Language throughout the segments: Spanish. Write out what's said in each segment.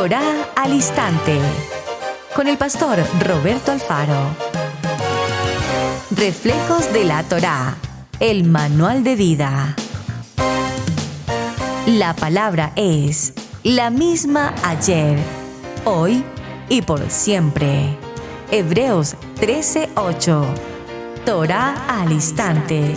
Torá al Instante, con el pastor Roberto Alfaro. Reflejos de la Torá, el manual de vida. La palabra es la misma ayer, hoy y por siempre. Hebreos 13:8. Torá al Instante.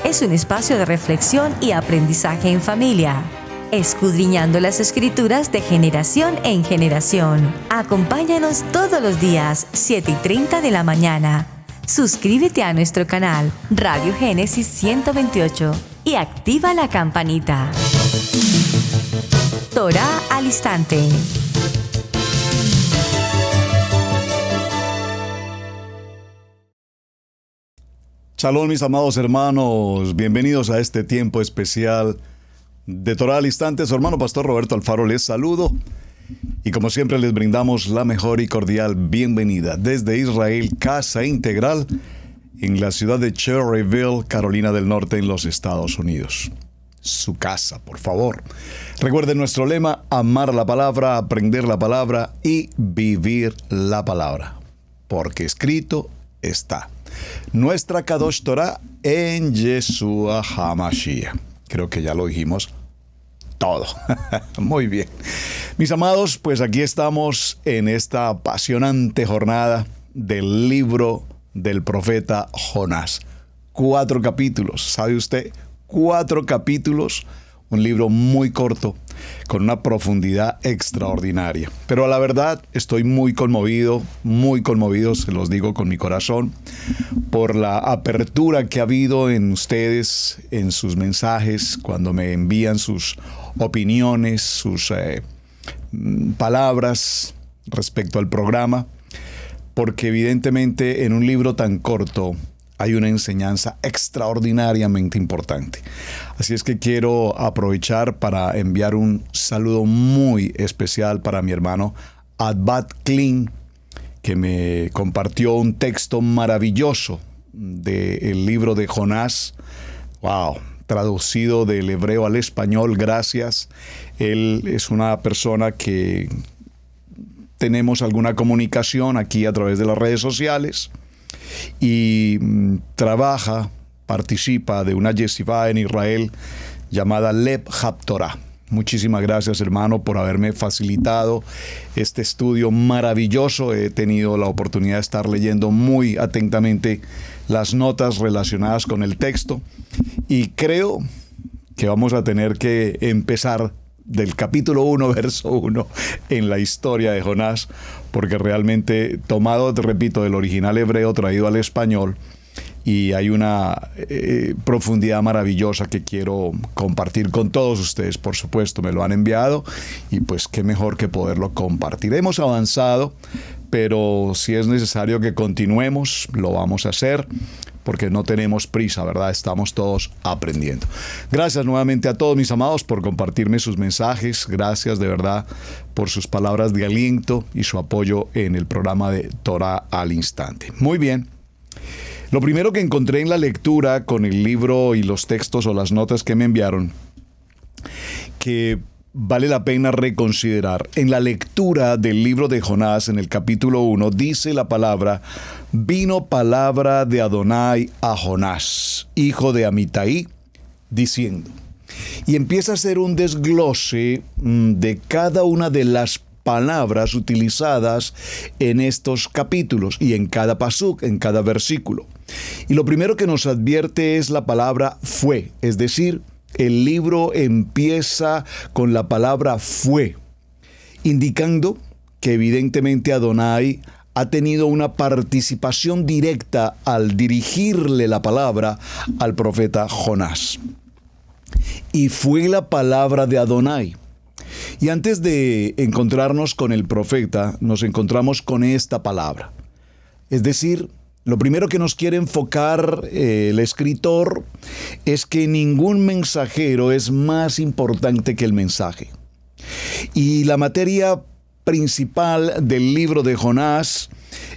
Es un espacio de reflexión y aprendizaje en familia, escudriñando las Escrituras de generación en generación. Acompáñanos todos los días, 7:30 de la mañana. Suscríbete a nuestro canal Radio Génesis 128 y activa la campanita. Torá al Instante. Shalom, mis amados hermanos, bienvenidos a este tiempo especial de Torá al Instante. Su hermano pastor Roberto Alfaro les saludo y como siempre les brindamos la mejor y cordial bienvenida desde Israel, Casa Integral, en la ciudad de Cherryville, Carolina del Norte, en los Estados Unidos. Su casa, por favor. Recuerden nuestro lema: amar la palabra, aprender la palabra y vivir la palabra, porque escrito está. Nuestra Kadosh Torah en Yeshua HaMashiach. Creo que ya lo dijimos todo. Muy bien. Mis amados, pues aquí estamos en esta apasionante jornada del libro del profeta Jonás. 4 capítulos, ¿sabe usted? 4 capítulos, un libro muy corto, con una profundidad extraordinaria. Pero a la verdad estoy muy conmovido, se los digo con mi corazón, por la apertura que ha habido en ustedes, en sus mensajes, cuando me envían sus opiniones, sus palabras respecto al programa, porque evidentemente en un libro tan corto hay una enseñanza extraordinariamente importante. Así es que quiero aprovechar para enviar un saludo muy especial para mi hermano Adbat Klein, que me compartió un texto maravilloso del libro de Jonás. ¡Wow! Traducido del hebreo al español, gracias. Él es una persona que tenemos alguna comunicación aquí a través de las redes sociales y participa de una yeshiva en Israel llamada Lev HaTorah. Muchísimas gracias, hermano, por haberme facilitado este estudio maravilloso. He tenido la oportunidad de estar leyendo muy atentamente las notas relacionadas con el texto y creo que vamos a tener que empezar del capítulo 1, verso 1, en la historia de Jonás, porque realmente tomado, repito, del original hebreo traído al español, y hay una profundidad maravillosa que quiero compartir con todos ustedes. Por supuesto, me lo han enviado y pues qué mejor que poderlo compartir. Hemos avanzado, pero si es necesario que continuemos, lo vamos a hacer, porque no tenemos prisa, ¿verdad? Estamos todos aprendiendo. Gracias nuevamente a todos mis amados por compartirme sus mensajes. Gracias de verdad por sus palabras de aliento y su apoyo en el programa de Torá al Instante. Muy bien. Lo primero que encontré en la lectura con el libro y los textos o las notas que me enviaron, que vale la pena reconsiderar. En la lectura del libro de Jonás, en el capítulo 1, dice la palabra: vino palabra de Adonai a Jonás, hijo de Amitai, diciendo. Y empieza a hacer un desglose de cada una de las palabras utilizadas en estos capítulos y en cada pasuk, en cada versículo. Y lo primero que nos advierte es la palabra fue, es decir, el libro empieza con la palabra fue, indicando que evidentemente Adonai ha tenido una participación directa al dirigirle la palabra al profeta Jonás. Y fue la palabra de Adonai. Y antes de encontrarnos con el profeta, nos encontramos con esta palabra. Es decir, lo primero que nos quiere enfocar el escritor es que ningún mensajero es más importante que el mensaje. Y la materia principal del libro de Jonás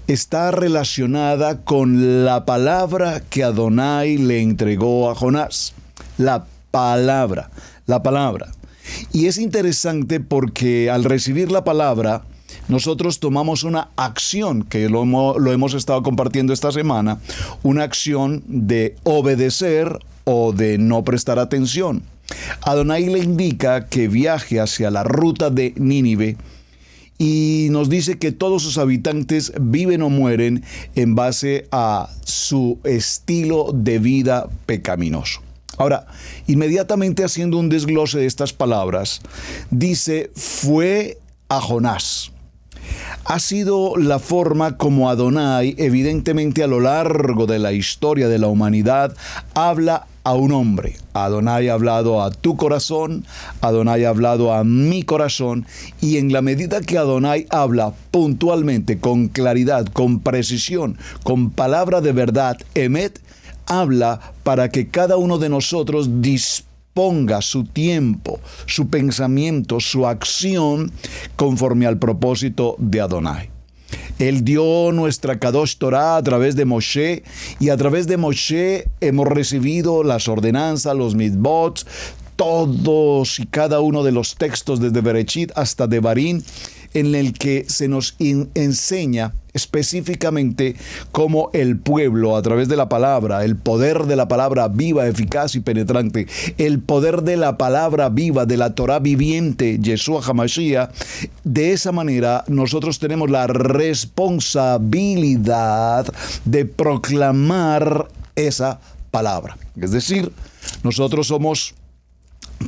está relacionada con la palabra que Adonai le entregó a Jonás. La palabra. Y es interesante porque al recibir la palabra, nosotros tomamos una acción, que lo hemos estado compartiendo esta semana, una acción de obedecer o de no prestar atención. Adonai le indica que viaje hacia la ruta de Nínive y nos dice que todos sus habitantes viven o mueren en base a su estilo de vida pecaminoso. Ahora, inmediatamente haciendo un desglose de estas palabras, dice, fue a Jonás. Ha sido la forma como Adonai, evidentemente a lo largo de la historia de la humanidad, habla a un hombre. Adonai ha hablado a tu corazón, Adonai ha hablado a mi corazón, y en la medida que Adonai habla puntualmente, con claridad, con precisión, con palabra de verdad, emet, habla para que cada uno de nosotros disponga su tiempo, su pensamiento, su acción conforme al propósito de Adonai. Él dio nuestra Kadosh Torah a través de Moshe, y a través de Moshe hemos recibido las ordenanzas, los mitzvot, todos y cada uno de los textos desde Bereshit hasta Devarim, en el que se nos enseña específicamente cómo el pueblo, a través de la palabra, el poder de la palabra viva, eficaz y penetrante, el poder de la palabra viva, de la Torah viviente, Yeshua HaMashiach, de esa manera nosotros tenemos la responsabilidad de proclamar esa palabra. Es decir, nosotros somos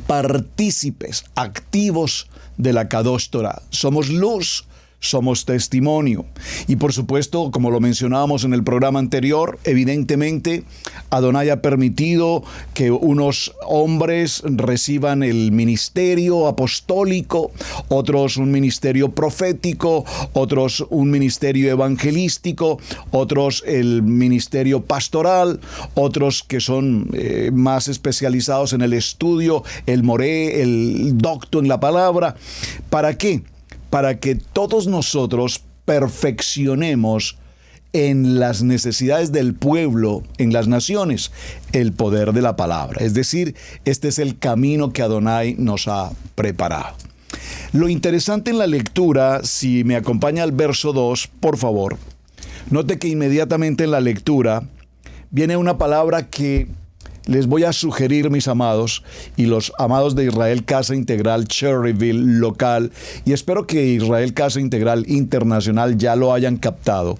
partícipes activos de la Kadosh Torah. Somos luz, somos testimonio. Y por supuesto, como lo mencionábamos en el programa anterior, evidentemente Adonai ha permitido que unos hombres reciban el ministerio apostólico, otros un ministerio profético, otros un ministerio evangelístico, otros el ministerio pastoral, otros que son más especializados en el estudio, el moré, el docto en la palabra. ¿Para qué? Para que todos nosotros perfeccionemos en las necesidades del pueblo, en las naciones, el poder de la palabra. Es decir, este es el camino que Adonai nos ha preparado. Lo interesante en la lectura, si me acompaña al verso 2, por favor, note que inmediatamente en la lectura viene una palabra que les voy a sugerir, mis amados, y los amados de Israel Casa Integral Cherryville local, y espero que Israel Casa Integral Internacional ya lo hayan captado.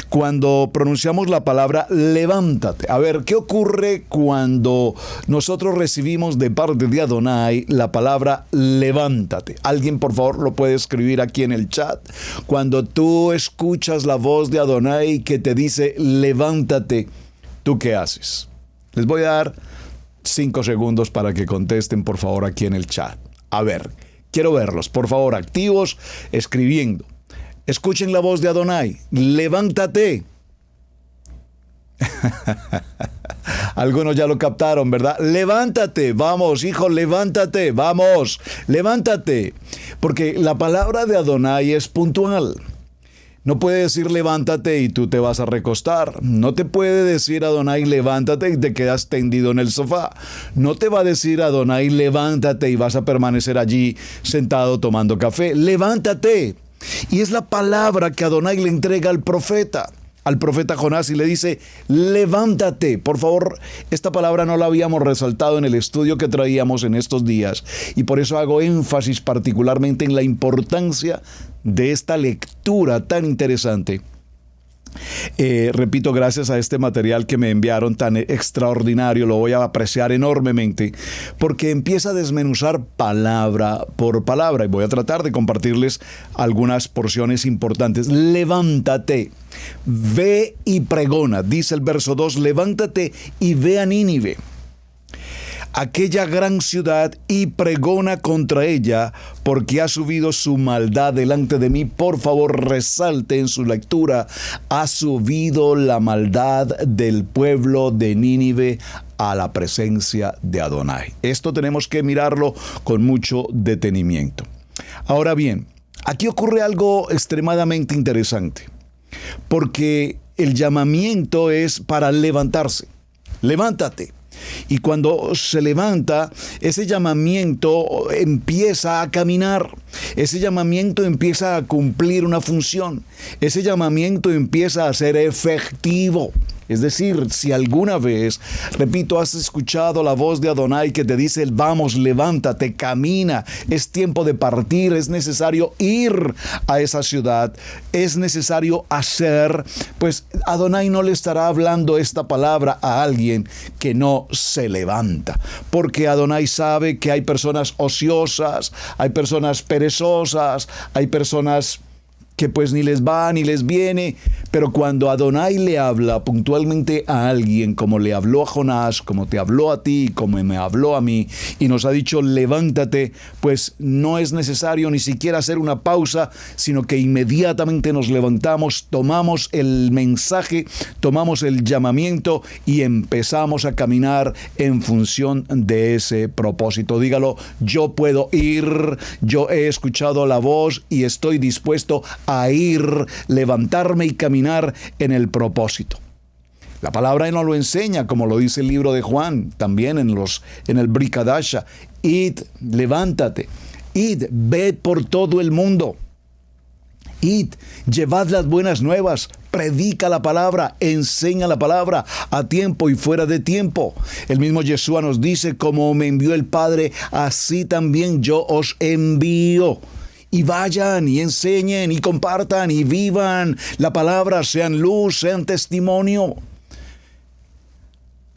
Cuando pronunciamos la palabra levántate, a ver, ¿qué ocurre cuando nosotros recibimos de parte de Adonai la palabra levántate? Alguien, por favor, lo puede escribir aquí en el chat. Cuando tú escuchas la voz de Adonai que te dice levántate, ¿tú qué haces? Les voy a dar 5 segundos para que contesten, por favor, aquí en el chat. A ver, quiero verlos, por favor, activos, escribiendo. Escuchen la voz de Adonai. ¡Levántate! Algunos ya lo captaron, ¿verdad? ¡Levántate! Vamos, hijo, levántate. Vamos, levántate. Porque la palabra de Adonai es puntual. No puede decir levántate y tú te vas a recostar. No te puede decir Adonai levántate y te quedas tendido en el sofá. No te va a decir Adonai levántate y vas a permanecer allí sentado tomando café. Levántate. Y es la palabra que Adonai le entrega al profeta Jonás, y le dice levántate. Por favor, esta palabra no la habíamos resaltado en el estudio que traíamos en estos días, y por eso hago énfasis particularmente en la importancia de esta lectura tan interesante. Repito, gracias a este material que me enviaron tan extraordinario, lo voy a apreciar enormemente, porque empieza a desmenuzar palabra por palabra, y voy a tratar de compartirles algunas porciones importantes. Levántate, ve y pregona, dice el verso 2, levántate y ve a Nínive, aquella gran ciudad, y pregona contra ella, porque ha subido su maldad delante de mí. Por favor, resalte en su lectura: ha subido la maldad del pueblo de Nínive a la presencia de Adonai. Esto tenemos que mirarlo con mucho detenimiento. Ahora bien, aquí ocurre algo extremadamente interesante, porque el llamamiento es para levantarse. Levántate. Y cuando se levanta, ese llamamiento empieza a caminar. Ese llamamiento empieza a cumplir una función. Ese llamamiento empieza a ser efectivo. Es decir, si alguna vez, repito, has escuchado la voz de Adonai que te dice, vamos, levántate, camina, es tiempo de partir, es necesario ir a esa ciudad, es necesario hacer, pues Adonai no le estará hablando esta palabra a alguien que no se levanta, porque Adonai sabe que hay personas ociosas, hay personas perezosas, hay personas que pues ni les va ni les viene, pero cuando Adonai le habla puntualmente a alguien, como le habló a Jonás, como te habló a ti, como me habló a mí, y nos ha dicho levántate, pues no es necesario ni siquiera hacer una pausa, sino que inmediatamente nos levantamos, tomamos el mensaje, tomamos el llamamiento y empezamos a caminar en función de ese propósito. Dígalo, yo puedo ir, yo he escuchado la voz y estoy dispuesto a ir, levantarme y caminar en el propósito. La palabra nos lo enseña, como lo dice el libro de Juan, también en el Brit Hadasha. Id, levántate, id, ved por todo el mundo. Id, llevad las buenas nuevas, predica la palabra, enseña la palabra a tiempo y fuera de tiempo. El mismo Yeshua nos dice, como me envió el Padre, así también yo os envío. Y vayan y enseñen y compartan y vivan la palabra, sean luz, sean testimonio.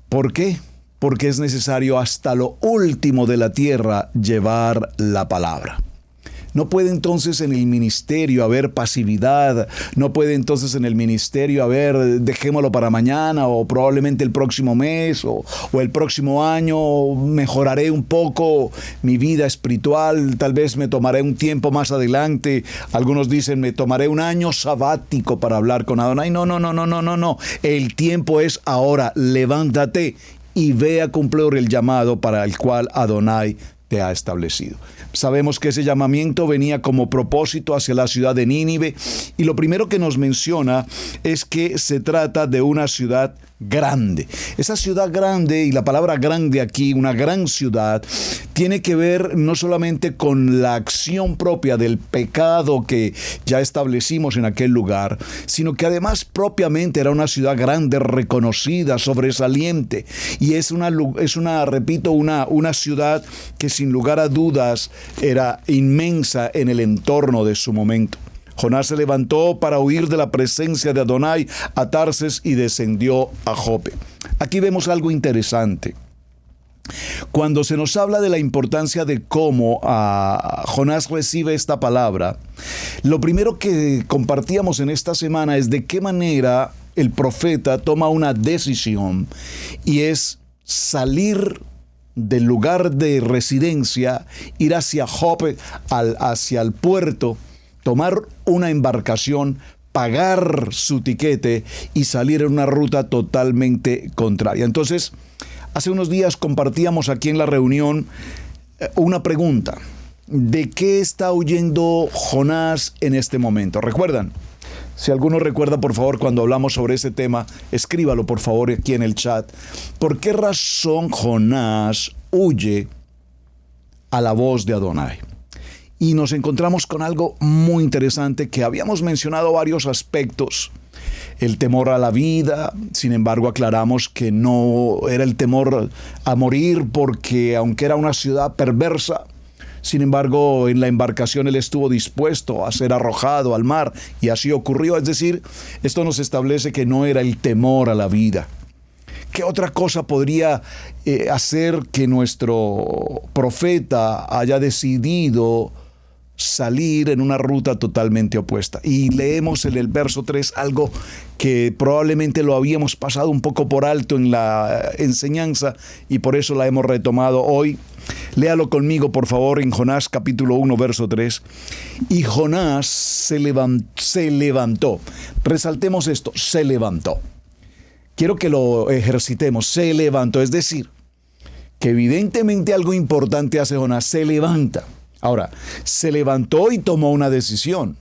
¿Por qué? Porque es necesario hasta lo último de la tierra llevar la palabra. No puede entonces en el ministerio haber pasividad, no puede entonces en el ministerio haber dejémoslo para mañana o probablemente el próximo mes o el próximo año mejoraré un poco mi vida espiritual, tal vez me tomaré un tiempo más adelante. Algunos dicen me tomaré un año sabático para hablar con Adonai. No. El tiempo es ahora. Levántate y ve a cumplir el llamado para el cual Adonai te ha establecido. Sabemos que ese llamamiento venía como propósito hacia la ciudad de Nínive y lo primero que nos menciona es que se trata de una ciudad grande. Esa ciudad grande, y la palabra grande aquí, una gran ciudad, tiene que ver no solamente con la acción propia del pecado que ya establecimos en aquel lugar, sino que además propiamente era una ciudad grande, reconocida, sobresaliente, y es una ciudad que sin lugar a dudas era inmensa en el entorno de su momento. Jonás se levantó para huir de la presencia de Adonai a Tarses y descendió a Jope. Aquí vemos algo interesante. Cuando se nos habla de la importancia de cómo Jonás recibe esta palabra, lo primero que compartíamos en esta semana es de qué manera el profeta toma una decisión y es salir del lugar de residencia, ir hacia Jope, hacia el puerto, tomar una embarcación, pagar su tiquete y salir en una ruta totalmente contraria. Entonces, hace unos días compartíamos aquí en la reunión una pregunta. ¿De qué está huyendo Jonás en este momento? ¿Recuerdan? Si alguno recuerda, por favor, cuando hablamos sobre ese tema, escríbalo, por favor, aquí en el chat. ¿Por qué razón Jonás huye a la voz de Adonai? Y nos encontramos con algo muy interesante que habíamos mencionado varios aspectos. El temor a la vida, sin embargo aclaramos que no era el temor a morir porque aunque era una ciudad perversa, sin embargo en la embarcación él estuvo dispuesto a ser arrojado al mar y así ocurrió. Es decir, esto nos establece que no era el temor a la vida. ¿Qué otra cosa podría hacer que nuestro profeta haya decidido salir en una ruta totalmente opuesta? Y leemos en el verso 3 algo que probablemente lo habíamos pasado un poco por alto en la enseñanza y por eso la hemos retomado hoy. Léalo conmigo, por favor, en Jonás capítulo 1, verso 3. Y Jonás se levantó. Resaltemos esto, se levantó. Quiero que lo ejercitemos, se levantó. Es decir, que evidentemente algo importante hace Jonás, se levanta. Ahora, se levantó y tomó una decisión.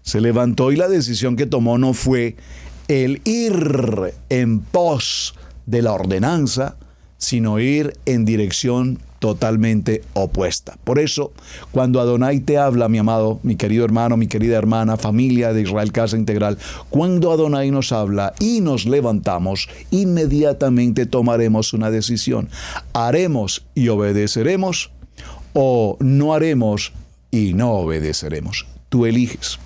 Se levantó y la decisión que tomó no fue el ir en pos de la ordenanza, sino ir en dirección totalmente opuesta. Por eso, cuando Adonai te habla, mi amado, mi querido hermano, mi querida hermana, familia de Israel Casa Integral, cuando Adonai nos habla y nos levantamos, inmediatamente tomaremos una decisión. ¿Haremos y obedeceremos o no haremos y no obedeceremos? Tú eliges.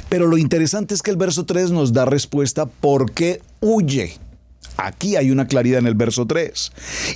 Pero lo interesante es que el verso 3 nos da respuesta por qué huye. Aquí hay una claridad en el verso 3.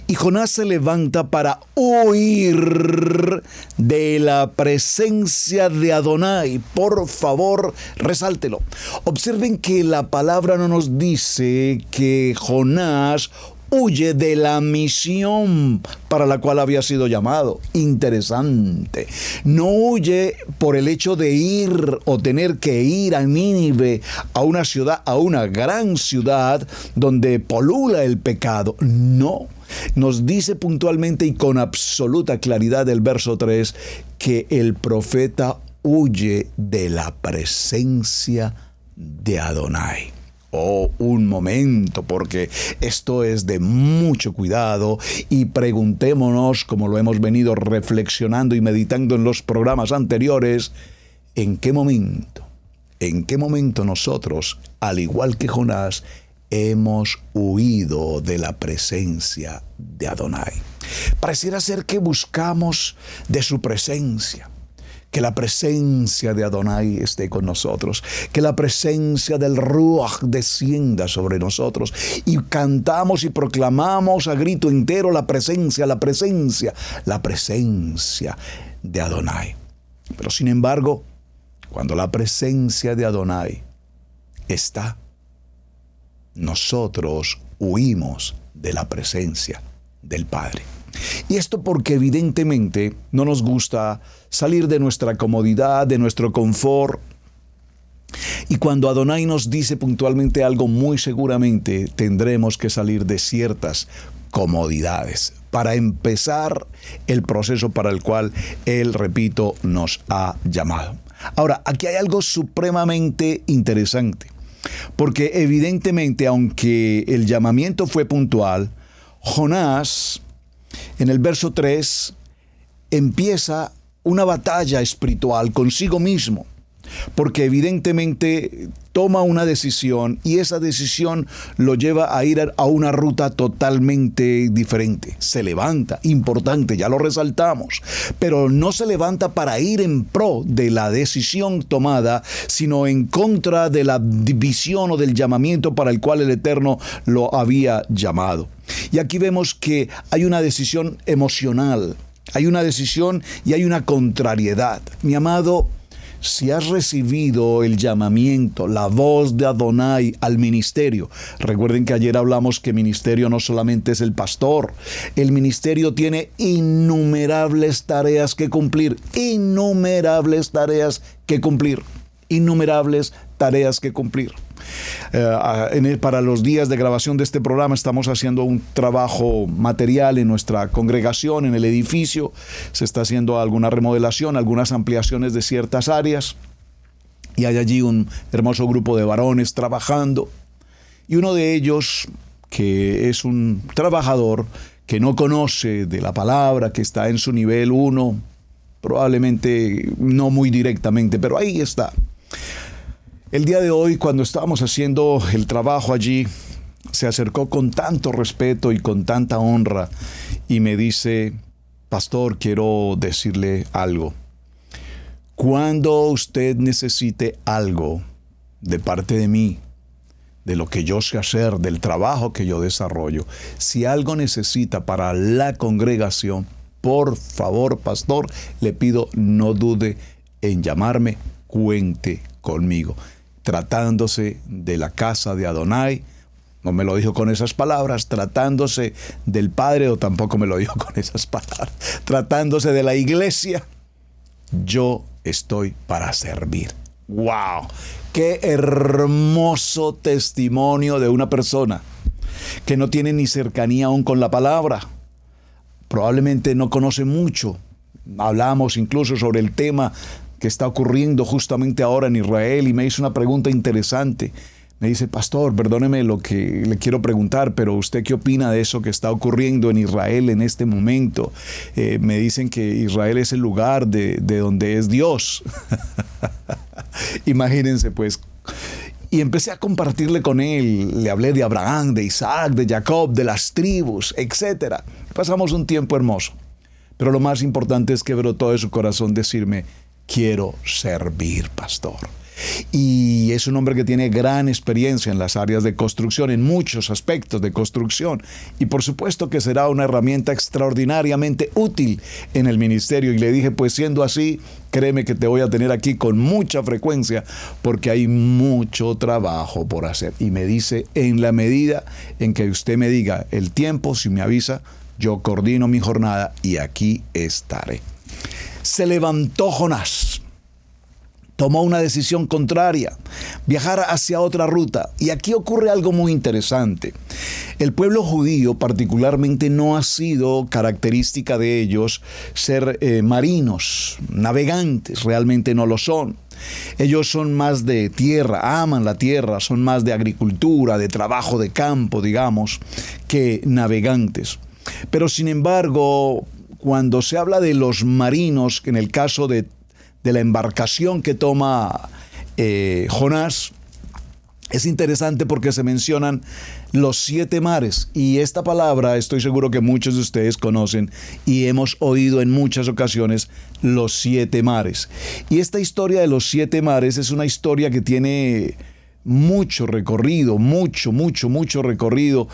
Y Jonás se levanta para huir de la presencia de Adonai. Por favor, resáltelo. Observen que la palabra no nos dice que Jonás huye de la misión para la cual había sido llamado. Interesante. No huye por el hecho de ir o tener que ir a Nínive, a una ciudad, a una gran ciudad donde polula el pecado. No. Nos dice puntualmente y con absoluta claridad el verso 3 que el profeta huye de la presencia de Adonai. Oh, un momento, porque esto es de mucho cuidado y preguntémonos, como lo hemos venido reflexionando y meditando en los programas anteriores, ¿en qué momento nosotros, al igual que Jonás, hemos huido de la presencia de Adonai? Pareciera ser que buscamos de su presencia. Que la presencia de Adonai esté con nosotros, que la presencia del Ruach descienda sobre nosotros y cantamos y proclamamos a grito entero la presencia de Adonai. Pero sin embargo, cuando la presencia de Adonai está, nosotros huimos de la presencia del Padre. Y esto porque evidentemente no nos gusta salir de nuestra comodidad, de nuestro confort. Y cuando Adonai nos dice puntualmente algo, muy seguramente tendremos que salir de ciertas comodidades para empezar el proceso para el cual Él, repito, nos ha llamado. Ahora, aquí hay algo supremamente interesante, porque evidentemente, aunque el llamamiento fue puntual, Jonás, en el verso 3, empieza una batalla espiritual consigo mismo, porque evidentemente toma una decisión y esa decisión lo lleva a ir a una ruta totalmente diferente. Se levanta, importante, ya lo resaltamos, pero no se levanta para ir en pro de la decisión tomada, sino en contra de la visión o del llamamiento para el cual el Eterno lo había llamado. Y aquí vemos que hay una decisión emocional, hay una decisión y hay una contrariedad. Mi amado, si has recibido el llamamiento, la voz de Adonai al ministerio, recuerden que ayer hablamos que ministerio no solamente es el pastor, el ministerio tiene innumerables tareas que cumplir, Para los días de grabación de este programa estamos haciendo un trabajo material en nuestra congregación, en el edificio. Se está haciendo alguna remodelación, algunas ampliaciones de ciertas áreas. Y hay allí un hermoso grupo de varones trabajando. Y uno de ellos, que es un trabajador que no conoce de la palabra, que está en su nivel 1, probablemente no muy directamente, pero ahí está. El día de hoy, cuando estábamos haciendo el trabajo allí, se acercó con tanto respeto y con tanta honra y me dice: pastor, quiero decirle algo. Cuando usted necesite algo de parte de mí, de lo que yo sé hacer, del trabajo que yo desarrollo, si algo necesita para la congregación, por favor, pastor, le pido no dude en llamarme, cuente conmigo. Tratándose de la casa de Adonai, no me lo dijo con esas palabras, tratándose del Padre, o tampoco me lo dijo con esas palabras, tratándose de la iglesia, yo estoy para servir. ¡Wow! ¡Qué hermoso testimonio de una persona que no tiene ni cercanía aún con la palabra! Probablemente no conoce mucho. Hablamos incluso sobre el tema que está ocurriendo justamente ahora en Israel y me hizo una pregunta interesante. Me dice, pastor, perdóneme lo que le quiero preguntar, pero ¿usted qué opina de eso que está ocurriendo en Israel en este momento? Me dicen que Israel es el lugar de donde es Dios. Imagínense pues. Y empecé a compartirle con él. Le hablé de Abraham, de Isaac, de Jacob, de las tribus, etc. Pasamos un tiempo hermoso. Pero lo más importante es que brotó de su corazón decirme, quiero servir, pastor. Y es un hombre que tiene gran experiencia en las áreas de construcción, en muchos aspectos de construcción. Y por supuesto que será una herramienta extraordinariamente útil en el ministerio. Y le dije, pues siendo así, créeme que te voy a tener aquí con mucha frecuencia porque hay mucho trabajo por hacer. Y me dice, en la medida en que usted me diga el tiempo, si me avisa, yo coordino mi jornada y aquí estaré. Se levantó Jonás. Tomó una decisión contraria, viajar hacia otra ruta. Y aquí ocurre algo muy interesante. El pueblo judío particularmente no ha sido característica de ellos ser marinos, navegantes, realmente no lo son. Ellos son más de tierra, aman la tierra, son más de agricultura, de trabajo de campo, digamos, que navegantes. Pero sin embargo, cuando se habla de los marinos, en el caso de la embarcación que toma Jonás, es interesante porque se mencionan los 7 mares. Y esta palabra estoy seguro que muchos de ustedes conocen y hemos oído en muchas ocasiones los 7 mares. Y esta historia de los 7 mares es una historia que tiene mucho recorrido, mucho recorrido,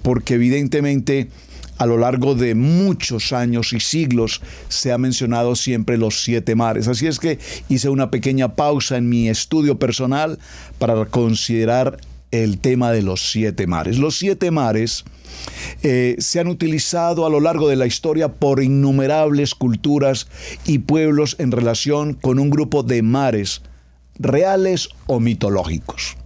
porque evidentemente a lo largo de muchos años y siglos se ha mencionado siempre los 7 mares. Así es que hice una pequeña pausa en mi estudio personal para considerar el tema de los 7 mares. Los 7 mares se han utilizado a lo largo de la historia por innumerables culturas y pueblos en relación con un grupo de mares reales o mitológicos.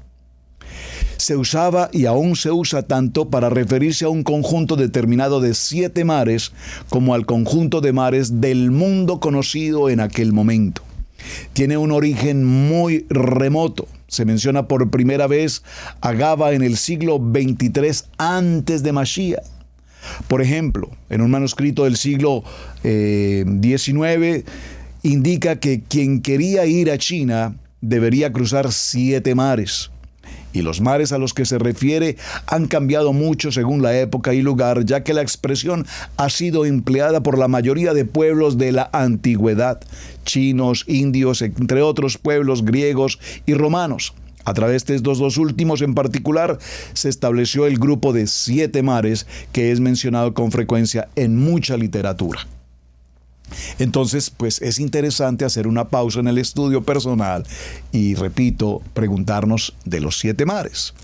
Se usaba y aún se usa tanto para referirse a un conjunto determinado de 7 mares como al conjunto de mares del mundo conocido en aquel momento. Tiene un origen muy remoto. Se menciona por primera vez a Gaba en el siglo 23 antes de Mashiach. Por ejemplo, en un manuscrito del siglo 19 indica que quien quería ir a China debería cruzar 7 mares. Y los mares a los que se refiere han cambiado mucho según la época y lugar, ya que la expresión ha sido empleada por la mayoría de pueblos de la antigüedad, chinos, indios, entre otros pueblos griegos y romanos. A través de estos dos últimos en particular, se estableció el grupo de 7 mares que es mencionado con frecuencia en mucha literatura. Entonces, pues es interesante hacer una pausa en el estudio personal y, repito, preguntarnos de los 7 mares.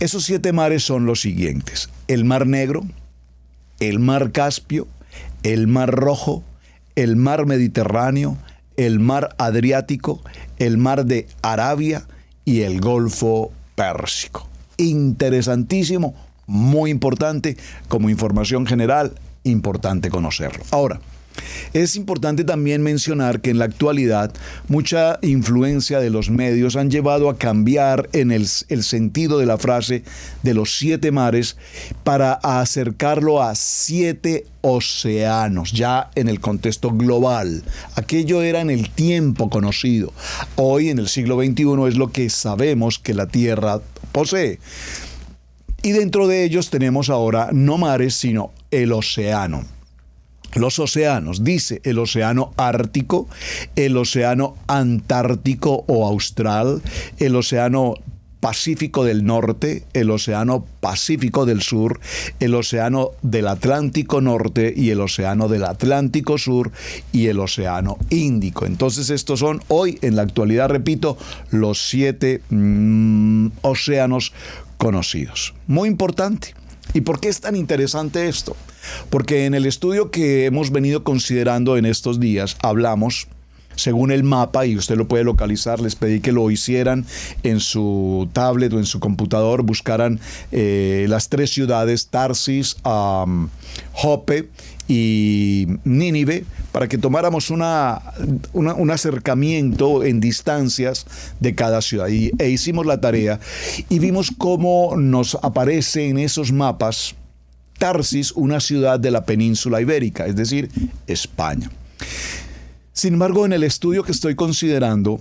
Esos 7 mares son los siguientes: el Mar Negro, el Mar Caspio, el Mar Rojo, el Mar Mediterráneo, el Mar Adriático, el Mar de Arabia y el Golfo Pérsico. Interesantísimo, muy importante, como información general, importante conocerlo. Ahora, es importante también mencionar que en la actualidad mucha influencia de los medios han llevado a cambiar en el sentido de la frase de los 7 mares para acercarlo a 7 océanos, ya en el contexto global. Aquello era en el tiempo conocido. Hoy, en el siglo XXI, es lo que sabemos que la Tierra posee. Y dentro de ellos tenemos ahora no mares, sino el océano. Los océanos, dice el océano Ártico, el océano Antártico o Austral, el océano Pacífico del Norte, el océano Pacífico del Sur, el océano del Atlántico Norte y el océano del Atlántico Sur y el océano Índico. Entonces estos son hoy, en la actualidad, repito, los 7 océanos conocidos. Muy importante. ¿Y por qué es tan interesante esto? Porque en el estudio que hemos venido considerando en estos días hablamos según el mapa, y usted lo puede localizar. Les pedí que lo hicieran en su tablet o en su computador, buscaran las 3 ciudades, Tarsis, Jope y Nínive, para que tomáramos un acercamiento en distancias de cada ciudad. E hicimos la tarea y vimos cómo nos aparece en esos mapas Tarsis, una ciudad de la península ibérica, es decir, España. Sin embargo, en el estudio que estoy considerando,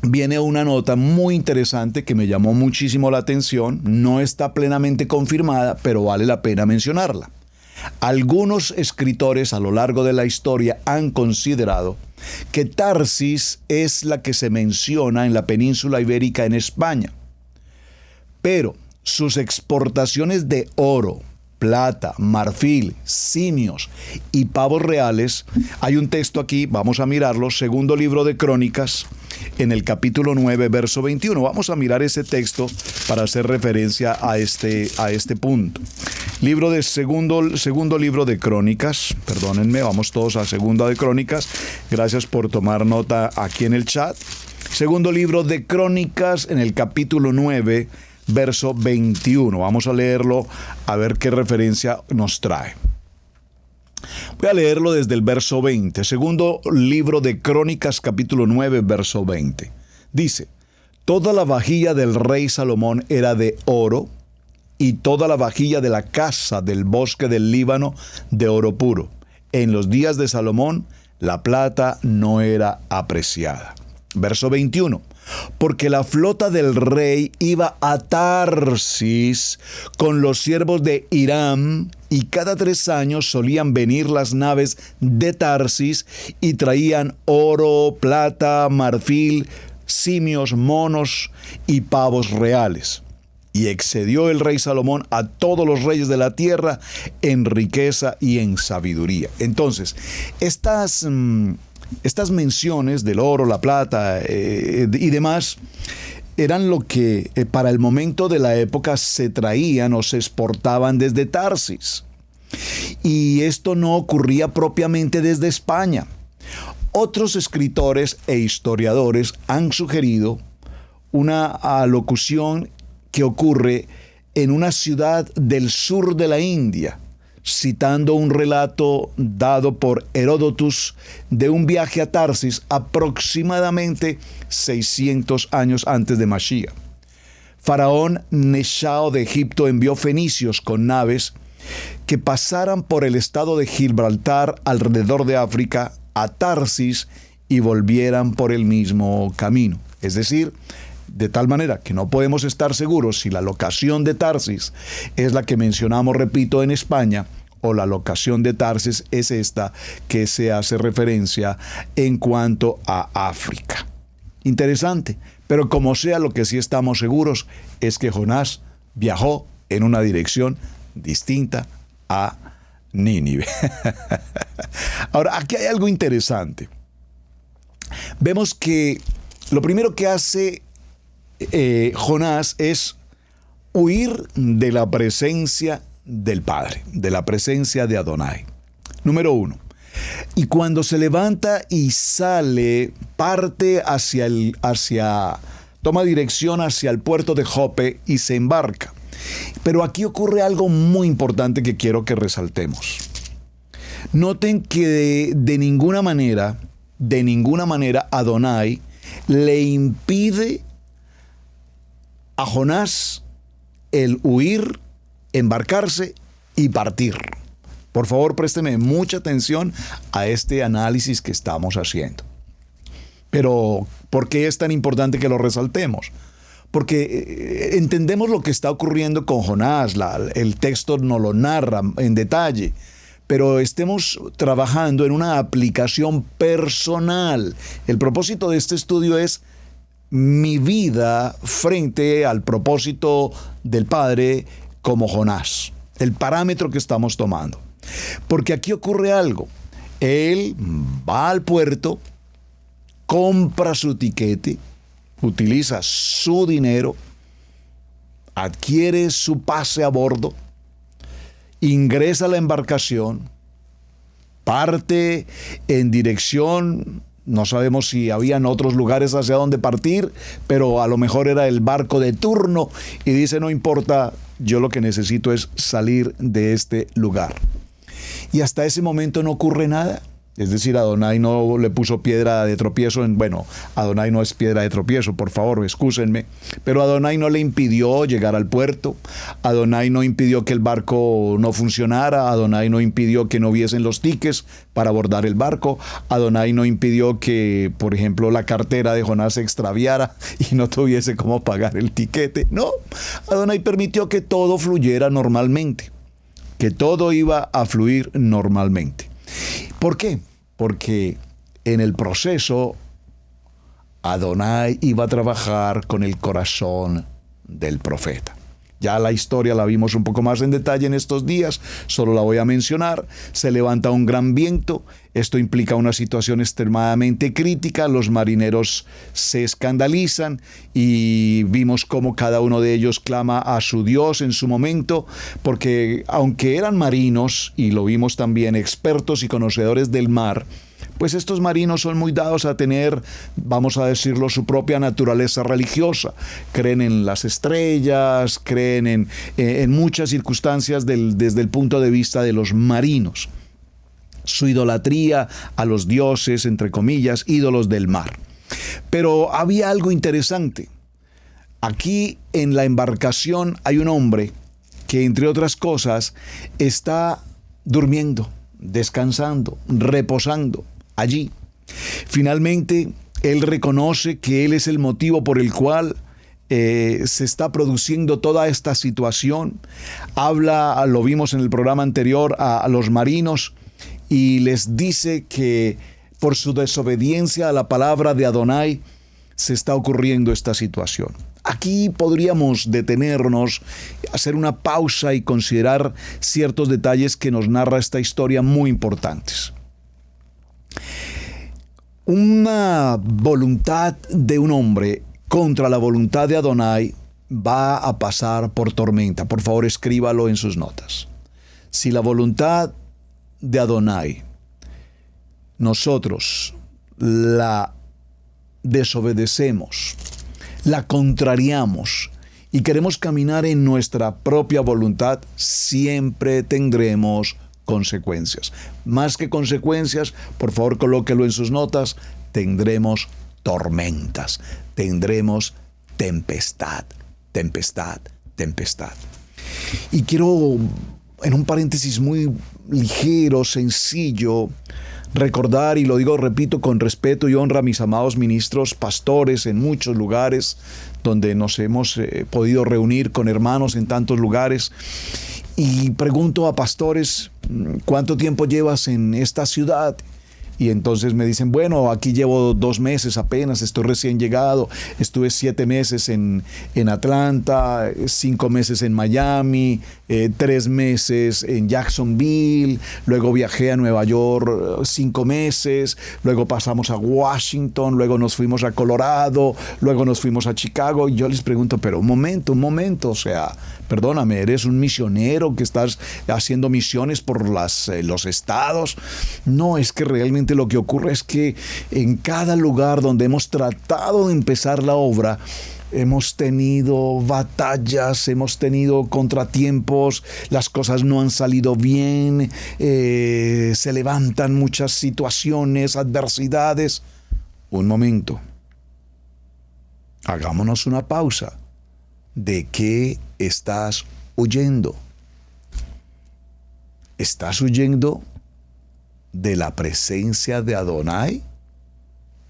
viene una nota muy interesante que me llamó muchísimo la atención. No está plenamente confirmada, pero vale la pena mencionarla. Algunos escritores a lo largo de la historia han considerado que Tarsis es la que se menciona en la península ibérica en España, pero sus exportaciones de oro, plata, marfil, simios y pavos reales, hay un texto aquí, vamos a mirarlo, segundo libro de Crónicas, en el capítulo 9, verso 21. Vamos a mirar ese texto para hacer referencia a este punto. Segundo libro de Crónicas, perdónenme, vamos todos a segunda de Crónicas. Gracias por tomar nota aquí en el chat. Segundo libro de Crónicas, en el capítulo 9, verso 21. Vamos a leerlo a ver qué referencia nos trae. Voy a leerlo desde el verso 20. Segundo libro de Crónicas, capítulo 9, verso 20. Dice: toda la vajilla del rey Salomón era de oro, y toda la vajilla de la casa del bosque del Líbano de oro puro. En los días de Salomón, la plata no era apreciada. Verso 21. Porque la flota del rey iba a Tarsis con los siervos de Hiram, y cada 3 años solían venir las naves de Tarsis y traían oro, plata, marfil, simios, monos y pavos reales. Y excedió el rey Salomón a todos los reyes de la tierra en riqueza y en sabiduría. Entonces, estas menciones del oro, la plata y demás eran lo que para el momento de la época se traían o se exportaban desde Tarsis. Y esto no ocurría propiamente desde España. Otros escritores e historiadores han sugerido una alocución que ocurre en una ciudad del sur de la India, citando un relato dado por Heródotus de un viaje a Tarsis aproximadamente 600 años antes de Mashiach. Faraón Nechao de Egipto envió fenicios con naves que pasaran por el estado de Gibraltar alrededor de África a Tarsis y volvieran por el mismo camino. Es decir, de tal manera que no podemos estar seguros si la locación de Tarsis es la que mencionamos, repito, en España, o la locación de Tarsis es esta que se hace referencia en cuanto a África. Interesante, pero como sea, lo que sí estamos seguros es que Jonás viajó en una dirección distinta a Nínive. Ahora, aquí hay algo interesante. Vemos que lo primero que hace Jonás es huir de la presencia del Padre, de la presencia de Adonai. Número 1. Y cuando se levanta y sale, parte toma dirección hacia el puerto de Jope y se embarca. Pero aquí ocurre algo muy importante que quiero que resaltemos. Noten que de ninguna manera, Adonai le impide a Jonás el huir, embarcarse y partir. Por favor, présteme mucha atención a este análisis que estamos haciendo. Pero, ¿por qué es tan importante que lo resaltemos? Porque entendemos lo que está ocurriendo con Jonás, el texto nos lo narra en detalle, pero estemos trabajando en una aplicación personal. El propósito de este estudio es mi vida frente al propósito del Padre como Jonás, el parámetro que estamos tomando. Porque aquí ocurre algo. Él va al puerto, compra su tiquete, utiliza su dinero, adquiere su pase a bordo, ingresa a la embarcación, parte en dirección No sabemos si habían otros lugares hacia donde partir, pero a lo mejor era el barco de turno y dice, no importa, yo lo que necesito es salir de este lugar. Y hasta ese momento no ocurre nada. Es decir, Adonai no le puso piedra de tropiezo. Bueno, Adonai no es piedra de tropiezo, por favor, excúsenme. Pero Adonai no le impidió llegar al puerto. Adonai no impidió que el barco no funcionara. Adonai no impidió que no hubiesen los tickets para abordar el barco. Adonai no impidió que, por ejemplo, la cartera de Jonás se extraviara y no tuviese cómo pagar el tiquete. No, Adonai permitió que todo fluyera normalmente, que todo iba a fluir normalmente. ¿Por qué? Porque en el proceso Adonai iba a trabajar con el corazón del profeta. Ya la historia la vimos un poco más en detalle en estos días, solo la voy a mencionar. Se levanta un gran viento, esto implica una situación extremadamente crítica, los marineros se escandalizan y vimos cómo cada uno de ellos clama a su Dios en su momento, porque aunque eran marinos, y lo vimos también, expertos y conocedores del mar, pues estos marinos son muy dados a tener, vamos a decirlo, su propia naturaleza religiosa. Creen en las estrellas, creen en muchas circunstancias desde el punto de vista de los marinos. Su idolatría a los dioses, entre comillas, ídolos del mar. Pero había algo interesante. Aquí en la embarcación hay un hombre que, entre otras cosas, está durmiendo, descansando, reposando allí. Finalmente, él reconoce que él es el motivo por el cual se está produciendo toda esta situación. Habla, lo vimos en el programa anterior, a los marinos y les dice que por su desobediencia a la palabra de Adonai se está ocurriendo esta situación. Aquí podríamos detenernos, hacer una pausa y considerar ciertos detalles que nos narra esta historia muy importantes. Una voluntad de un hombre contra la voluntad de Adonai va a pasar por tormenta. Por favor, escríbalo en sus notas. Si la voluntad de Adonai nosotros la desobedecemos, la contrariamos y queremos caminar en nuestra propia voluntad, siempre tendremos consecuencias. Más que consecuencias, por favor colóquelo en sus notas, tendremos tormentas, tendremos tempestad. Y quiero, en un paréntesis muy ligero, sencillo, recordar, y lo digo, repito, con respeto y honra a mis amados ministros, pastores en muchos lugares donde nos hemos podido reunir con hermanos en tantos lugares. Y pregunto a pastores, ¿cuánto tiempo llevas en esta ciudad? Y entonces me dicen, bueno, aquí llevo 2 meses apenas, estoy recién llegado, estuve 7 meses en Atlanta, 5 meses en Miami, 3 meses en Jacksonville, luego viajé a Nueva York 5 meses, luego pasamos a Washington, luego nos fuimos a Colorado, luego nos fuimos a Chicago. Y yo les pregunto, pero un momento, o sea, perdóname, ¿eres un misionero que estás haciendo misiones por los estados? No, es que realmente lo que ocurre es que en cada lugar donde hemos tratado de empezar la obra, hemos tenido batallas, hemos tenido contratiempos, las cosas no han salido bien, se levantan muchas situaciones, adversidades. Un momento, hagámonos una pausa. ¿De qué estás huyendo? ¿Estás huyendo de la presencia de Adonai?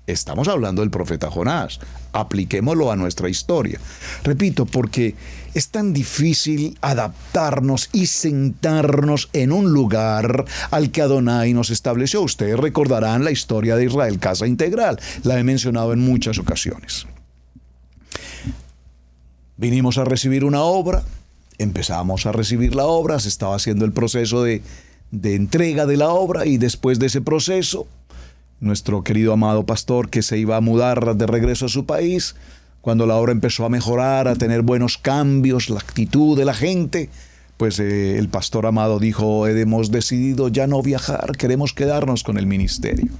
Estamos hablando del profeta Jonás. Apliquémoslo a nuestra historia. Repito, porque es tan difícil adaptarnos y sentarnos en un lugar al que Adonai nos estableció. Ustedes recordarán la historia de Israel Casa Integral. La he mencionado en muchas ocasiones. Vinimos a recibir una obra, empezamos a recibir la obra, se estaba haciendo el proceso de entrega de la obra, y después de ese proceso, nuestro querido amado pastor, que se iba a mudar de regreso a su país, cuando la obra empezó a mejorar, a tener buenos cambios, la actitud de la gente, pues el pastor Amado dijo: hemos decidido ya no viajar, queremos quedarnos con el ministerio.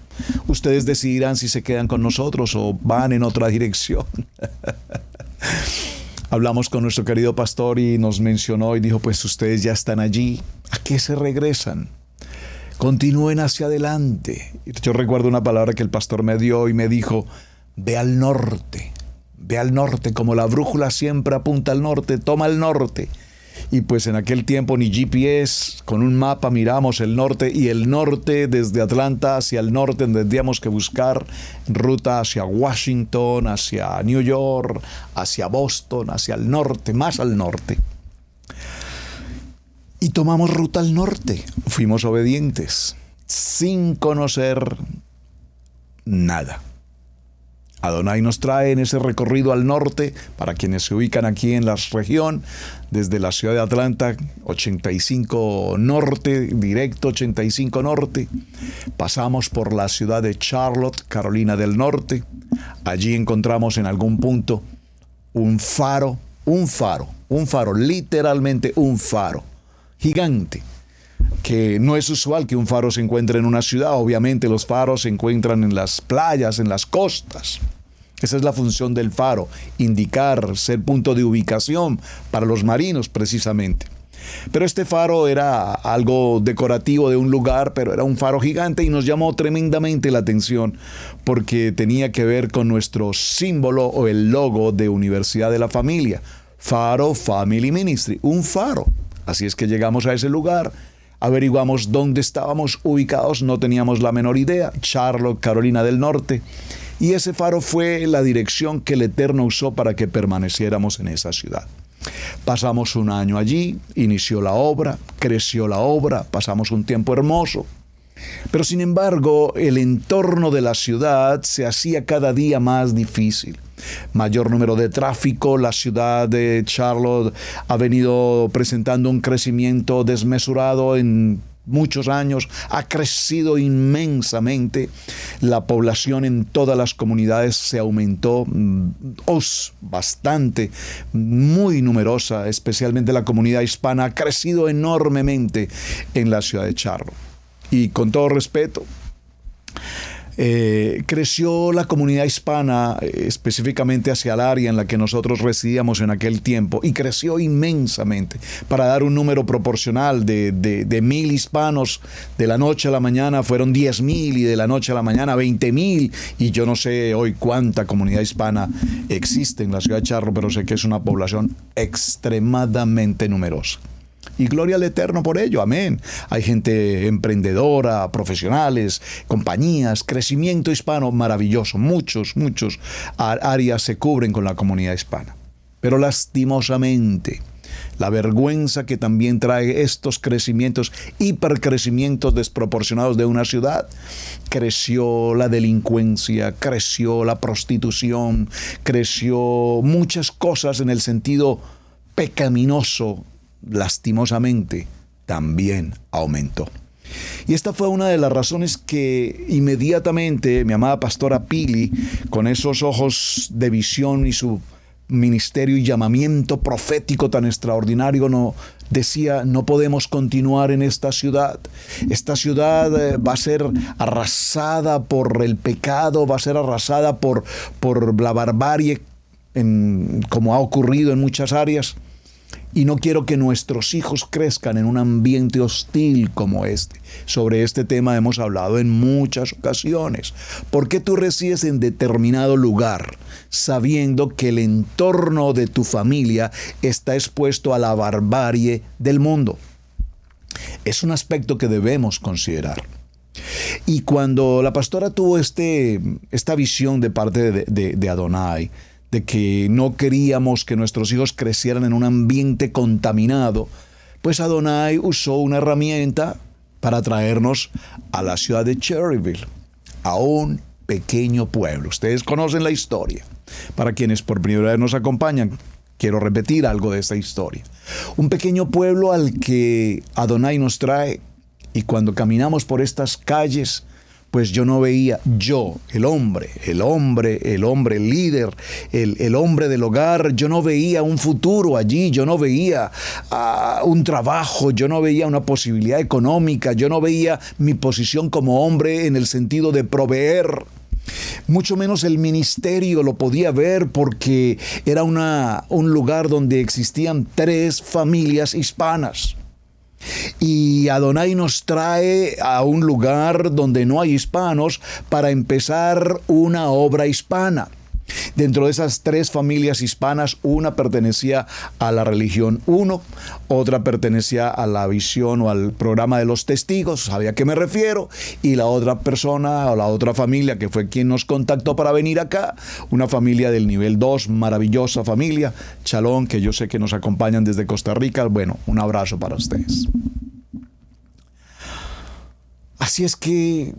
Ustedes decidirán si se quedan con nosotros o van en otra dirección. Hablamos con nuestro querido pastor y nos mencionó y dijo: pues ustedes ya están allí, ¿a qué se regresan? Continúen hacia adelante. Yo recuerdo una palabra que el pastor me dio y me dijo: ve al norte, como la brújula siempre apunta al norte, toma el norte. Y pues en aquel tiempo ni GPS, con un mapa miramos el norte, y el norte, desde Atlanta hacia el norte, tendríamos que buscar ruta hacia Washington, hacia New York, hacia Boston, hacia el norte, más al norte. Y tomamos ruta al norte, fuimos obedientes, sin conocer nada. Adonai nos trae en ese recorrido al norte, para quienes se ubican aquí en la región, desde la ciudad de Atlanta, 85 norte, directo 85 norte. Pasamos por la ciudad de Charlotte, Carolina del Norte. Allí encontramos en algún punto un faro, literalmente un faro gigante, que no es usual que un faro se encuentre en una ciudad. Obviamente los faros se encuentran en las playas, en las costas. Esa es la función del faro, indicar, ser punto de ubicación para los marinos precisamente. Pero este faro era algo decorativo de un lugar, pero era un faro gigante y nos llamó tremendamente la atención porque tenía que ver con nuestro símbolo o el logo de Universidad de la Familia. Faro Family Ministry, un faro. Así es que llegamos a ese lugar. Averiguamos dónde estábamos ubicados, no teníamos la menor idea. Charlotte, Carolina del Norte. Y ese faro fue la dirección que el Eterno usó para que permaneciéramos en esa ciudad. Pasamos un año allí, inició la obra, creció la obra, pasamos un tiempo hermoso. Pero sin embargo, el entorno de la ciudad se hacía cada día más difícil. Mayor número de tráfico, la ciudad de Charlotte ha venido presentando un crecimiento desmesurado en muchos años, ha crecido inmensamente, la población en todas las comunidades se aumentó bastante, muy numerosa, especialmente la comunidad hispana ha crecido enormemente en la ciudad de Charlotte. Y con todo respeto, creció la comunidad hispana específicamente hacia el área en la que nosotros residíamos en aquel tiempo, y creció inmensamente. Para dar un número proporcional, de 1,000 hispanos, de la noche a la mañana fueron 10,000, y de la noche a la mañana 20,000, y yo no sé hoy cuánta comunidad hispana existe en la ciudad de Charlotte, pero sé que es una población extremadamente numerosa. Y gloria al Eterno por ello, amén. Hay gente emprendedora, profesionales, compañías, crecimiento hispano maravilloso. Muchos áreas se cubren con la comunidad hispana. Pero lastimosamente, la vergüenza que también trae estos crecimientos, hipercrecimientos desproporcionados de una ciudad, creció la delincuencia, creció la prostitución, creció muchas cosas en el sentido pecaminoso. Lastimosamente, también aumentó. Y esta fue una de las razones que inmediatamente mi amada pastora Pili, con esos ojos de visión y su ministerio y llamamiento profético tan extraordinario, decía: no podemos continuar en esta ciudad. Esta ciudad va a ser arrasada por el pecado, va a ser arrasada por la barbarie, como ha ocurrido en muchas áreas. Y no quiero que nuestros hijos crezcan en un ambiente hostil como este. Sobre este tema hemos hablado en muchas ocasiones. ¿Por qué tú resides en determinado lugar sabiendo que el entorno de tu familia está expuesto a la barbarie del mundo? Es un aspecto que debemos considerar. Y cuando la pastora tuvo esta visión de parte de Adonai, de que no queríamos que nuestros hijos crecieran en un ambiente contaminado, pues Adonai usó una herramienta para traernos a la ciudad de Cherryville, a un pequeño pueblo. Ustedes conocen la historia. Para quienes por primera vez nos acompañan, quiero repetir algo de esta historia. Un pequeño pueblo al que Adonai nos trae, y cuando caminamos por estas calles, pues yo no veía, el hombre, el líder, el hombre del hogar, yo no veía un futuro allí, yo no veía un trabajo, yo no veía una posibilidad económica, yo no veía mi posición como hombre en el sentido de proveer. Mucho menos el ministerio lo podía ver, porque era un lugar donde existían 3 familias hispanas. Y Adonai nos trae a un lugar donde no hay hispanos para empezar una obra hispana. Dentro de esas 3 familias hispanas, una pertenecía a la religión 1, otra pertenecía a la visión o al programa de los testigos, ¿sabía a qué me refiero? Y la otra persona o la otra familia, que fue quien nos contactó para venir acá, una familia del nivel 2, maravillosa familia, Chalón, que yo sé que nos acompañan desde Costa Rica. Bueno, un abrazo para ustedes. Así es que,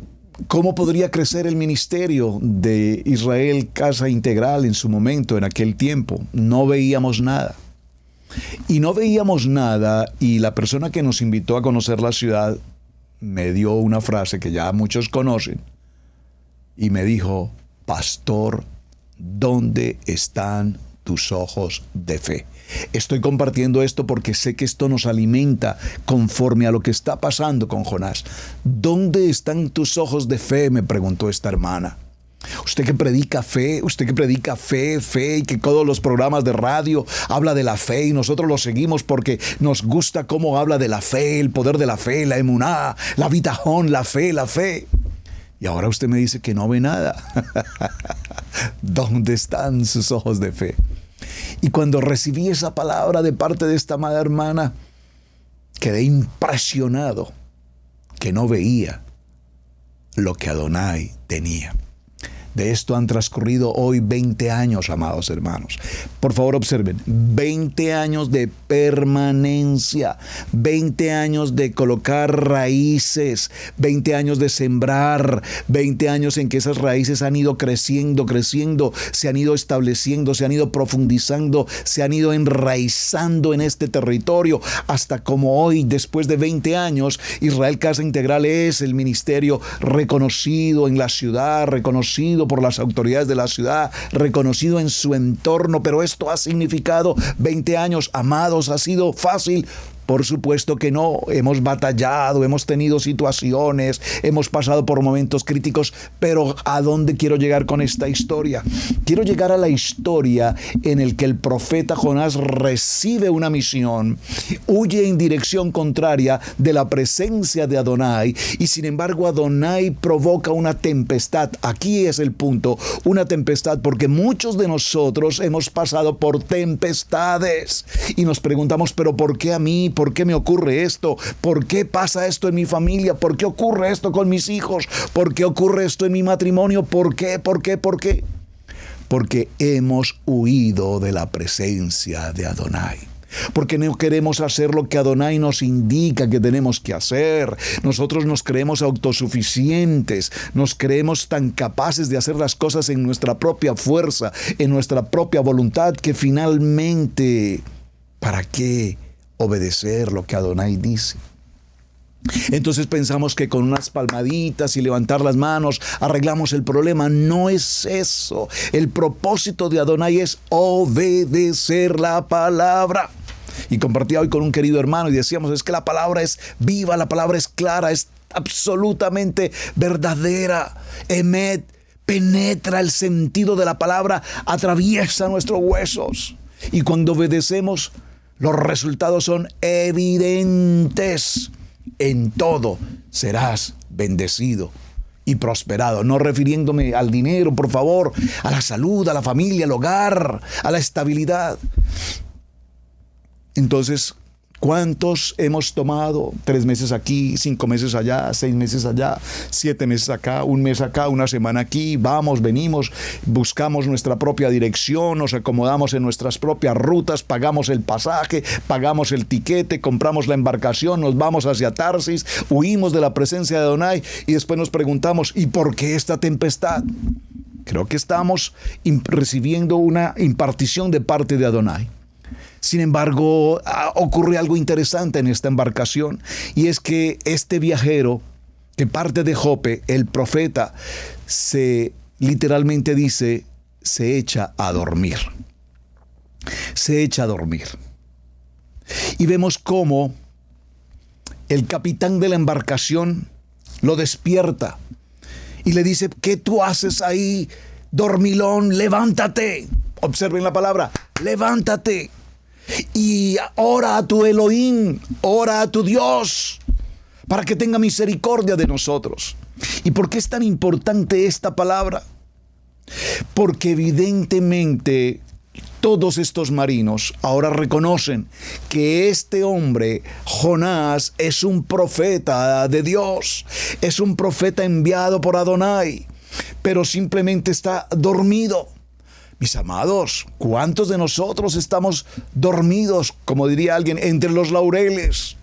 ¿cómo podría crecer el ministerio de Israel Casa Integral en su momento, en aquel tiempo? No veíamos nada. Y no veíamos nada, y la persona que nos invitó a conocer la ciudad me dio una frase que ya muchos conocen, y me dijo: pastor, ¿dónde están tus ojos de fe? Estoy compartiendo esto porque sé que esto nos alimenta conforme a lo que está pasando con Jonás. ¿Dónde están tus ojos de fe?, me preguntó esta hermana. Usted que predica fe, y que todos los programas de radio habla de la fe, y nosotros lo seguimos porque nos gusta cómo habla de la fe, el poder de la fe, la emuná, la bitajón, la fe. Y ahora usted me dice que no ve nada. ¿Dónde están sus ojos de fe? Y cuando recibí esa palabra de parte de esta amada hermana, quedé impresionado que no veía lo que Adonai tenía. De esto han transcurrido hoy 20 años, amados hermanos. Por favor, observen, 20 años de permanencia, 20 años de colocar raíces, 20 años de sembrar, 20 años en que esas raíces han ido creciendo, se han ido estableciendo, se han ido profundizando, se han ido enraizando en este territorio, hasta como hoy, después de 20 años, Israel Casa Integral es el ministerio reconocido en la ciudad, reconocido por las autoridades de la ciudad, reconocido en su entorno. Pero esto ha significado 20 años, amados. ¿Ha sido fácil? Por supuesto que no. Hemos batallado, hemos tenido situaciones, hemos pasado por momentos críticos, pero ¿a dónde quiero llegar con esta historia? Quiero llegar a la historia en el que el profeta Jonás recibe una misión, huye en dirección contraria de la presencia de Adonai, y sin embargo Adonai provoca una tempestad. Aquí es el punto, una tempestad, porque muchos de nosotros hemos pasado por tempestades y nos preguntamos: ¿pero por qué a mí? ¿Por qué me ocurre esto? ¿Por qué pasa esto en mi familia? ¿Por qué ocurre esto con mis hijos? ¿Por qué ocurre esto en mi matrimonio? ¿Por qué? Porque hemos huido de la presencia de Adonai. Porque no queremos hacer lo que Adonai nos indica que tenemos que hacer. Nosotros nos creemos autosuficientes, nos creemos tan capaces de hacer las cosas en nuestra propia fuerza, en nuestra propia voluntad, que finalmente, ¿para qué obedecer lo que Adonai dice? Entonces pensamos que con unas palmaditas y levantar las manos arreglamos el problema. No es eso. El propósito de Adonai es obedecer la palabra. Y compartía hoy con un querido hermano y decíamos: es que la palabra es viva, la palabra es clara, es absolutamente verdadera. Emet penetra el sentido de la palabra, atraviesa nuestros huesos. Y cuando obedecemos, los resultados son evidentes. En todo serás bendecido y prosperado. No refiriéndome al dinero, por favor, a la salud, a la familia, al hogar, a la estabilidad. Entonces, ¿cuántos hemos tomado 3 meses aquí, 5 meses allá, 6 meses allá, 7 meses acá, 1 mes acá, 1 semana aquí? Vamos, venimos, buscamos nuestra propia dirección, nos acomodamos en nuestras propias rutas, pagamos el pasaje, pagamos el tiquete, compramos la embarcación, nos vamos hacia Tarsis, huimos de la presencia de Adonai y después nos preguntamos: ¿y por qué esta tempestad? Creo que estamos recibiendo una impartición de parte de Adonai. Sin embargo, ocurre algo interesante en esta embarcación, y es que este viajero que parte de Jope, el profeta literalmente dice, se echa a dormir. Se echa a dormir. Y vemos cómo el capitán de la embarcación lo despierta y le dice, ¿qué tú haces ahí, dormilón? Levántate. Observen la palabra, levántate. Y ora a tu Elohim, ora a tu Dios, para que tenga misericordia de nosotros. ¿Y por qué es tan importante esta palabra? Porque evidentemente todos estos marinos ahora reconocen que este hombre, Jonás, es un profeta de Dios, es un profeta enviado por Adonai, pero simplemente está dormido. Mis amados, ¿cuántos de nosotros estamos dormidos, como diría alguien, entre los laureles?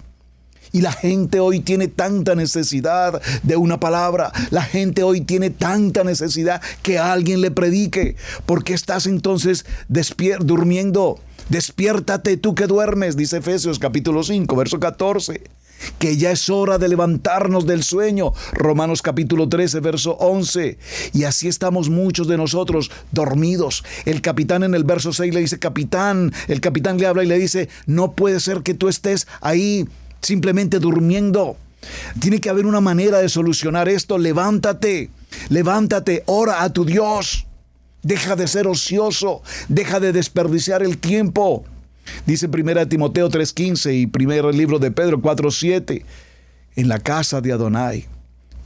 Y la gente hoy tiene tanta necesidad de una palabra. La gente hoy tiene tanta necesidad que alguien le predique. ¿Por qué estás entonces durmiendo? Despiértate tú que duermes, dice Efesios capítulo 5, verso 14. Que ya es hora de levantarnos del sueño. Romanos capítulo 13, verso 11. Y así estamos muchos de nosotros dormidos. El capitán en el verso 6 le dice, capitán. El capitán le habla y le dice, no puede ser que tú estés ahí simplemente durmiendo. Tiene que haber una manera de solucionar esto. Levántate, ora a tu Dios. Deja de ser ocioso, deja de desperdiciar el tiempo. Dice 1 Timoteo 3:15 y primer libro de Pedro 4:7. En la casa de Adonai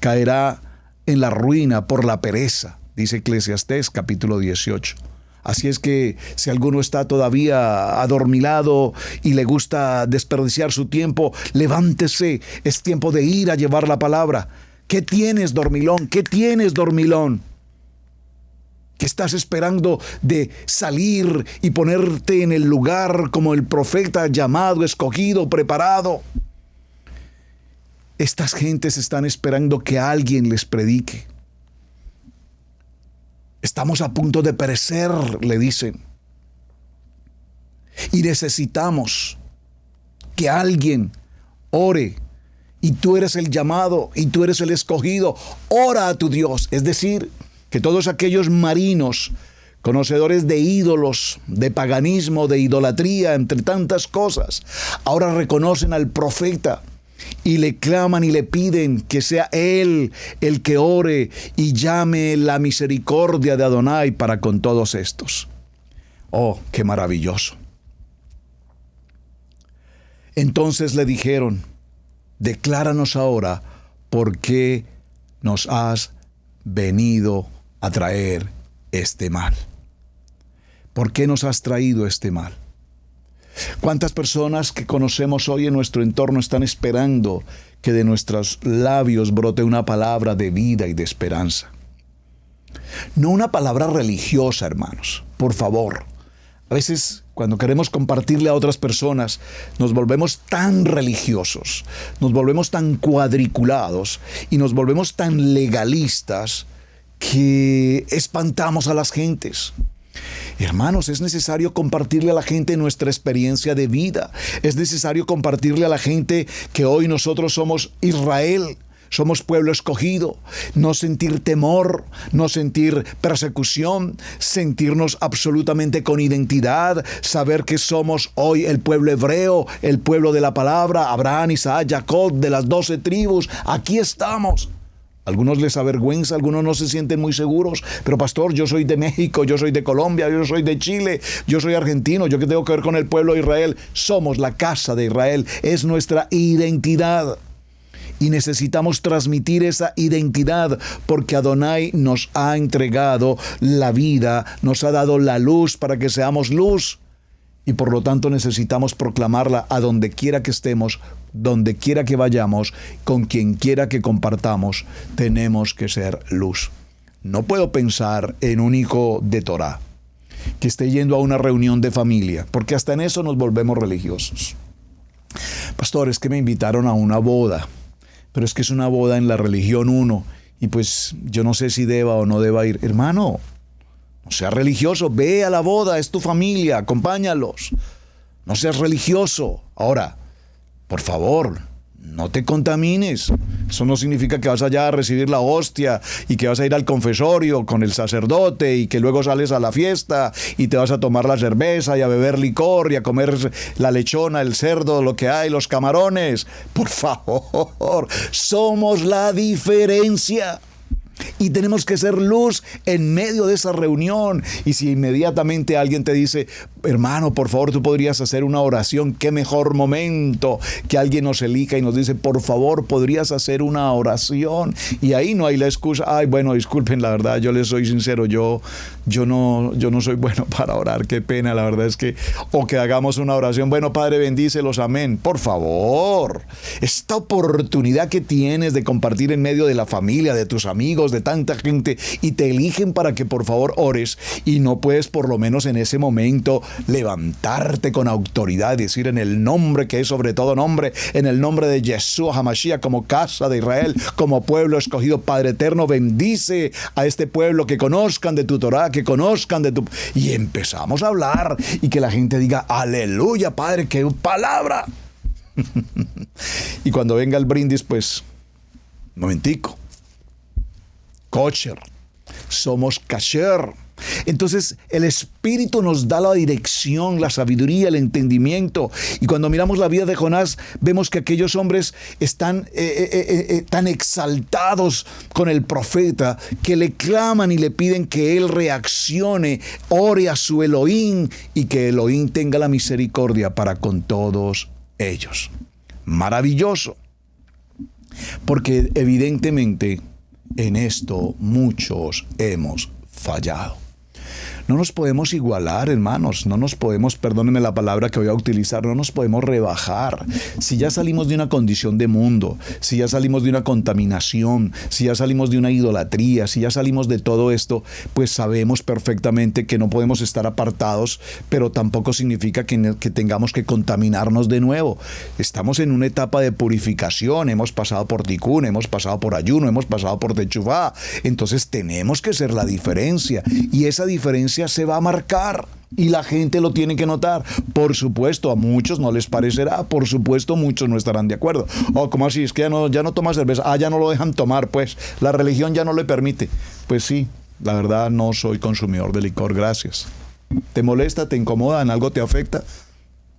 caerá en la ruina por la pereza, dice Eclesiastés capítulo 18. Así es que si alguno está todavía adormilado y le gusta desperdiciar su tiempo, levántese, es tiempo de ir a llevar la palabra. ¿Qué tienes, dormilón? ¿Qué tienes, dormilón? ¿Qué estás esperando de salir y ponerte en el lugar como el profeta llamado, escogido, preparado? Estas gentes están esperando que alguien les predique. Estamos a punto de perecer, le dicen. Y necesitamos que alguien ore. Y tú eres el llamado, y tú eres el escogido. Ora a tu Dios. Es decir, que todos aquellos marinos, conocedores de ídolos, de paganismo, de idolatría, entre tantas cosas, ahora reconocen al profeta y le claman y le piden que sea él el que ore y llame la misericordia de Adonai para con todos estos. Oh, qué maravilloso. Entonces le dijeron, decláranos ahora por qué nos has venido a traer este mal. ¿Por qué nos has traído este mal? ¿Cuántas personas que conocemos hoy en nuestro entorno están esperando que de nuestros labios brote una palabra de vida y de esperanza? No una palabra religiosa, hermanos, por favor. A veces, cuando queremos compartirle a otras personas, nos volvemos tan religiosos, nos volvemos tan cuadriculados y nos volvemos tan legalistas que espantamos a las gentes. Hermanos, es necesario compartirle a la gente nuestra experiencia de vida. Es necesario compartirle a la gente que hoy nosotros somos Israel, somos pueblo escogido. No sentir temor, no sentir persecución, sentirnos absolutamente con identidad, saber que somos hoy el pueblo hebreo, el pueblo de la palabra, Abraham, Isaac, Jacob, de las 12 tribus. Aquí estamos. Algunos les avergüenza, algunos no se sienten muy seguros. Pero pastor, yo soy de México, yo soy de Colombia, yo soy de Chile, yo soy argentino, ¿yo qué tengo que ver con el pueblo de Israel? Somos la casa de Israel, es nuestra identidad. Y necesitamos transmitir esa identidad porque Adonai nos ha entregado la vida, nos ha dado la luz para que seamos luz. Y por lo tanto necesitamos proclamarla a donde quiera que estemos, donde quiera que vayamos, con quien quiera que compartamos, tenemos que ser luz. No puedo pensar en un hijo de Torah que esté yendo a una reunión de familia, porque hasta en eso nos volvemos religiosos. Pastor, es que me invitaron a una boda, pero es que es una boda en la religión 1, y pues yo no sé si deba o no deba ir. Hermano, no seas religioso, ve a la boda, es tu familia, acompáñalos. No seas religioso. Ahora, por favor, No te contamines. Eso no significa que vas allá a recibir la hostia y que vas a ir al confesorio con el sacerdote y que luego sales a la fiesta y te vas a tomar la cerveza y a beber licor y a comer la lechona, el cerdo, lo que hay, los camarones. Por favor, somos la diferencia. Y tenemos que ser luz en medio de esa reunión. Y si inmediatamente alguien te dice, hermano, por favor, tú podrías hacer una oración, qué mejor momento que alguien nos elija y nos dice, por favor, podrías hacer una oración. Y ahí no hay la excusa, ay, bueno, disculpen, la verdad, yo les soy sincero, yo no soy bueno para orar, qué pena, la verdad es que, o que hagamos una oración, bueno, Padre, bendícelos, amén. Por favor, esta oportunidad que tienes de compartir en medio de la familia, de tus amigos, de tanta gente, y te eligen para que por favor ores, y no puedes por lo menos en ese momento levantarte con autoridad y decir en el nombre que es sobre todo nombre, en el nombre de Yeshua HaMashiach, como casa de Israel, como pueblo escogido, Padre eterno, bendice a este pueblo, que conozcan de tu Torah, que conozcan de tu... Y empezamos a hablar y que la gente diga, aleluya, Padre, qué palabra. Y cuando venga el brindis, pues, momentico, kosher, somos kasher. Entonces el Espíritu nos da la dirección, la sabiduría, el entendimiento. Y cuando miramos la vida de Jonás, vemos que aquellos hombres están tan exaltados con el profeta que le claman y le piden que él reaccione, ore a su Elohim y que Elohim tenga la misericordia para con todos ellos. Maravilloso, porque evidentemente en esto muchos hemos fallado. No nos podemos igualar, hermanos, no nos podemos, perdónenme la palabra que voy a utilizar, no nos podemos rebajar. Si ya salimos de una condición de mundo, si ya salimos de una contaminación, si ya salimos de una idolatría, si ya salimos de todo esto, pues sabemos perfectamente que no podemos estar apartados, pero tampoco significa que tengamos que contaminarnos de nuevo. Estamos en una etapa de purificación, hemos pasado por tikkun, hemos pasado por ayuno, hemos pasado por techuvá, entonces tenemos que ser la diferencia, y esa diferencia se va a marcar y la gente lo tiene que notar. Por supuesto, a muchos no les parecerá, por supuesto, muchos no estarán de acuerdo. Oh, ¿cómo así? Es que ya no toma cerveza. Ah, ya no lo dejan tomar, pues la religión ya no le permite. Pues sí, la verdad no soy consumidor de licor, gracias. ¿Te molesta? ¿Te incomoda? ¿En algo te afecta?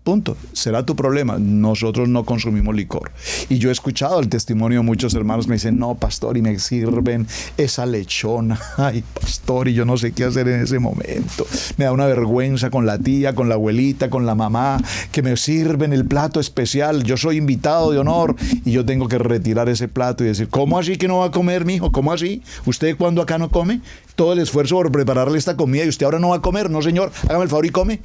Punto. Será tu problema. Nosotros no consumimos licor. Y yo he escuchado el testimonio de muchos hermanos. Me dicen, no, pastor, y me sirven esa lechona. Ay, pastor, y yo no sé qué hacer en ese momento. Me da una vergüenza con la tía, con la abuelita, con la mamá, que me sirven el plato especial. Yo soy invitado de honor y yo tengo que retirar ese plato y decir, ¿cómo así que no va a comer, mijo? ¿Cómo así? ¿Usted cuando acá no come? Todo el esfuerzo por prepararle esta comida y usted ahora no va a comer. No, señor, hágame el favor y come.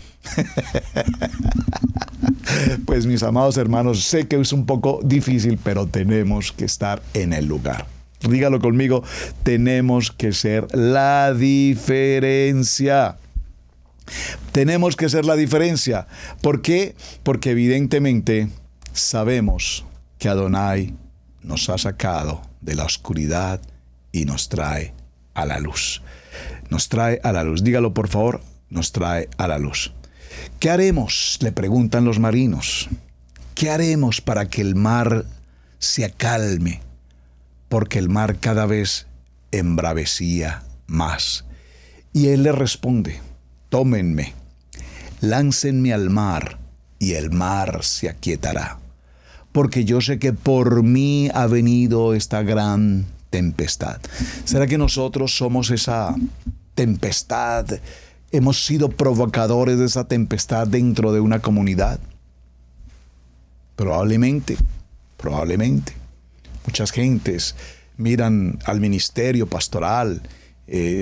Pues mis amados hermanos, sé que es un poco difícil, pero tenemos que estar en el lugar. Dígalo conmigo, tenemos que ser la diferencia. Tenemos que ser la diferencia. ¿Por qué? Porque evidentemente sabemos que Adonai nos ha sacado de la oscuridad y nos trae a la luz. Nos trae a la luz. Dígalo por favor, nos trae a la luz. ¿Qué haremos?, le preguntan los marinos. ¿Qué haremos para que el mar se acalme? Porque el mar cada vez embravecía más. Y él le responde, tómenme, láncenme al mar y el mar se aquietará. Porque yo sé que por mí ha venido esta gran tempestad. ¿Será que nosotros somos esa tempestad? ¿Hemos sido provocadores de esa tempestad dentro de una comunidad? Probablemente. Muchas gentes miran al ministerio pastoral,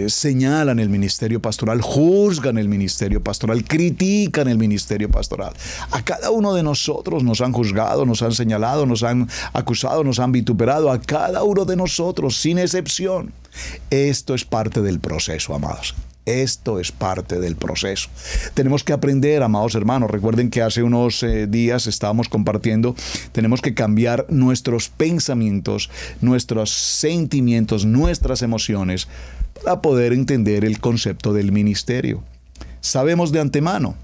señalan el ministerio pastoral, juzgan el ministerio pastoral, critican el ministerio pastoral. A cada uno de nosotros nos han juzgado, nos han señalado, nos han acusado, nos han vituperado, a cada uno de nosotros, sin excepción. Esto es parte del proceso, amados. Esto es parte del proceso. Tenemos que aprender, amados hermanos. Recuerden que hace unos días estábamos compartiendo, tenemos que cambiar nuestros pensamientos, nuestros sentimientos, nuestras emociones para poder entender el concepto del ministerio. Sabemos de antemano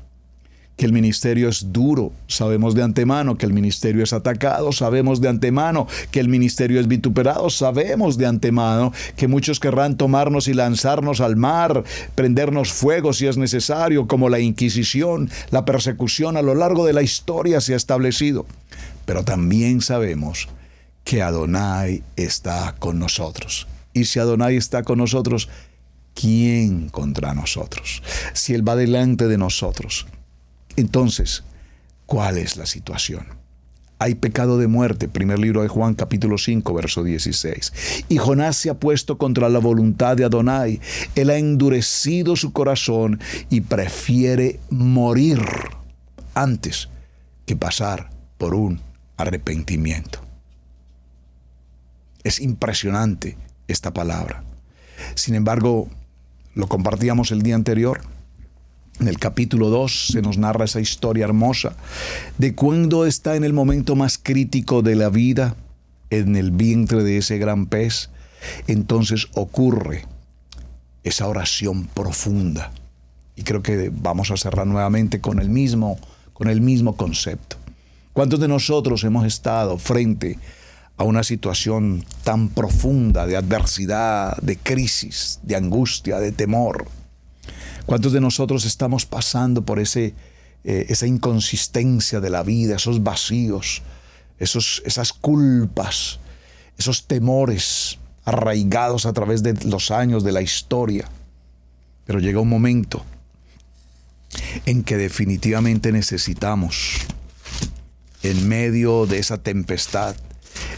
que el ministerio es duro, sabemos de antemano que el ministerio es atacado, sabemos de antemano que el ministerio es vituperado, sabemos de antemano que muchos querrán tomarnos y lanzarnos al mar, prendernos fuego si es necesario, como la Inquisición, la persecución a lo largo de la historia se ha establecido. Pero también sabemos que Adonai está con nosotros. Y si Adonai está con nosotros, ¿quién contra nosotros? Si Él va delante de nosotros. Entonces, ¿cuál es la situación? Hay pecado de muerte, primer libro de Juan, capítulo 5, verso 16. Y Jonás se ha puesto contra la voluntad de Adonai. Él ha endurecido su corazón y prefiere morir antes que pasar por un arrepentimiento. Es impresionante esta palabra. Sin embargo, lo compartíamos el día anterior. En el capítulo 2 se nos narra esa historia hermosa de cuando está en el momento más crítico de la vida, en el vientre de ese gran pez. Entonces ocurre esa oración profunda. Y creo que vamos a cerrar nuevamente con el mismo concepto. ¿Cuántos de nosotros hemos estado frente a una situación tan profunda de adversidad, de crisis, de angustia, de temor? ¿Cuántos de nosotros estamos pasando por esa inconsistencia de la vida, esos vacíos, esas culpas, esos temores arraigados a través de los años de la historia? Pero llega un momento en que definitivamente necesitamos, en medio de esa tempestad,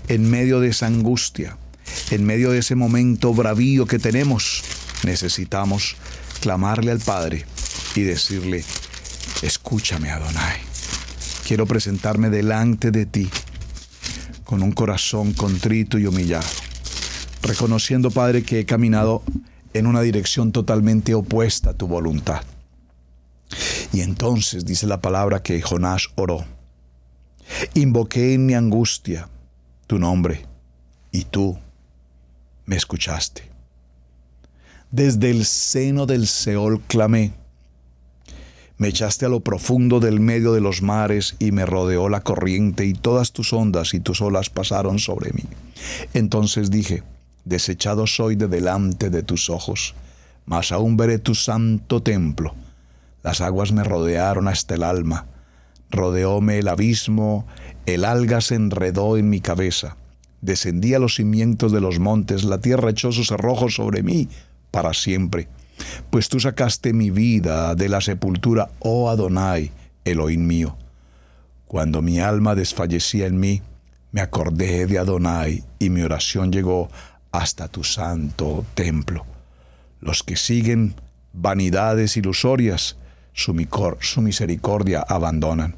en medio de esa angustia, en medio de ese momento bravío que tenemos, necesitamos clamarle al Padre y decirle: escúchame, Adonai. Quiero presentarme delante de ti con un corazón contrito y humillado, reconociendo, Padre, que he caminado en una dirección totalmente opuesta a tu voluntad. Y entonces dice la palabra que Jonás oró. Invoqué en mi angustia tu nombre y tú me escuchaste. Desde el seno del Seol clamé. Me echaste a lo profundo del medio de los mares y me rodeó la corriente y todas tus ondas y tus olas pasaron sobre mí. Entonces dije: desechado soy de delante de tus ojos, mas aún veré tu santo templo. Las aguas me rodearon hasta el alma, rodeóme el abismo, el alga se enredó en mi cabeza. Descendí a los cimientos de los montes, la tierra echó sus cerrojos sobre mí para siempre. Pues tú sacaste mi vida de la sepultura, oh Adonai, Elohim mío. Cuando mi alma desfallecía en mí, me acordé de Adonai y mi oración llegó hasta tu santo templo. Los que siguen vanidades ilusorias, su misericordia abandonan.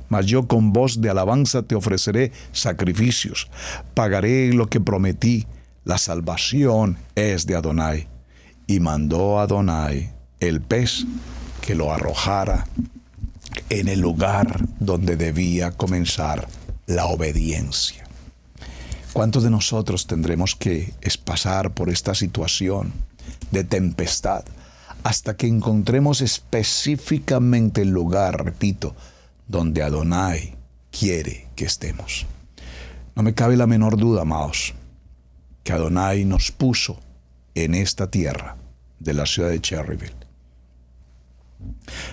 Mas yo con voz de alabanza te ofreceré sacrificios. Pagaré lo que prometí. La salvación es de Adonai. Y mandó a Adonai el pez que lo arrojara en el lugar donde debía comenzar la obediencia. ¿Cuántos de nosotros tendremos que pasar por esta situación de tempestad hasta que encontremos específicamente el lugar, repito, donde Adonai quiere que estemos? No me cabe la menor duda, amados, que Adonai nos puso en esta tierra de la ciudad de Cherryville.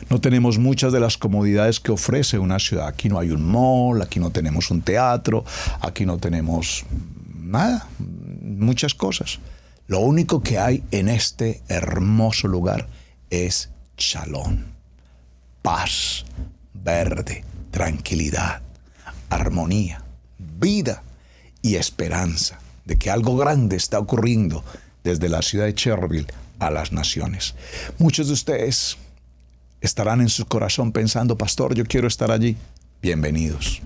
No tenemos muchas de las comodidades que ofrece una ciudad. Aquí no hay un mall, aquí no tenemos un teatro, aquí no tenemos nada, muchas cosas. Lo único que hay en este hermoso lugar es shalom, paz, verde, tranquilidad, armonía, vida y esperanza de que algo grande está ocurriendo desde la ciudad de Cherryville a las naciones. Muchos de ustedes estarán en su corazón pensando: pastor, yo quiero estar allí. Bienvenidos.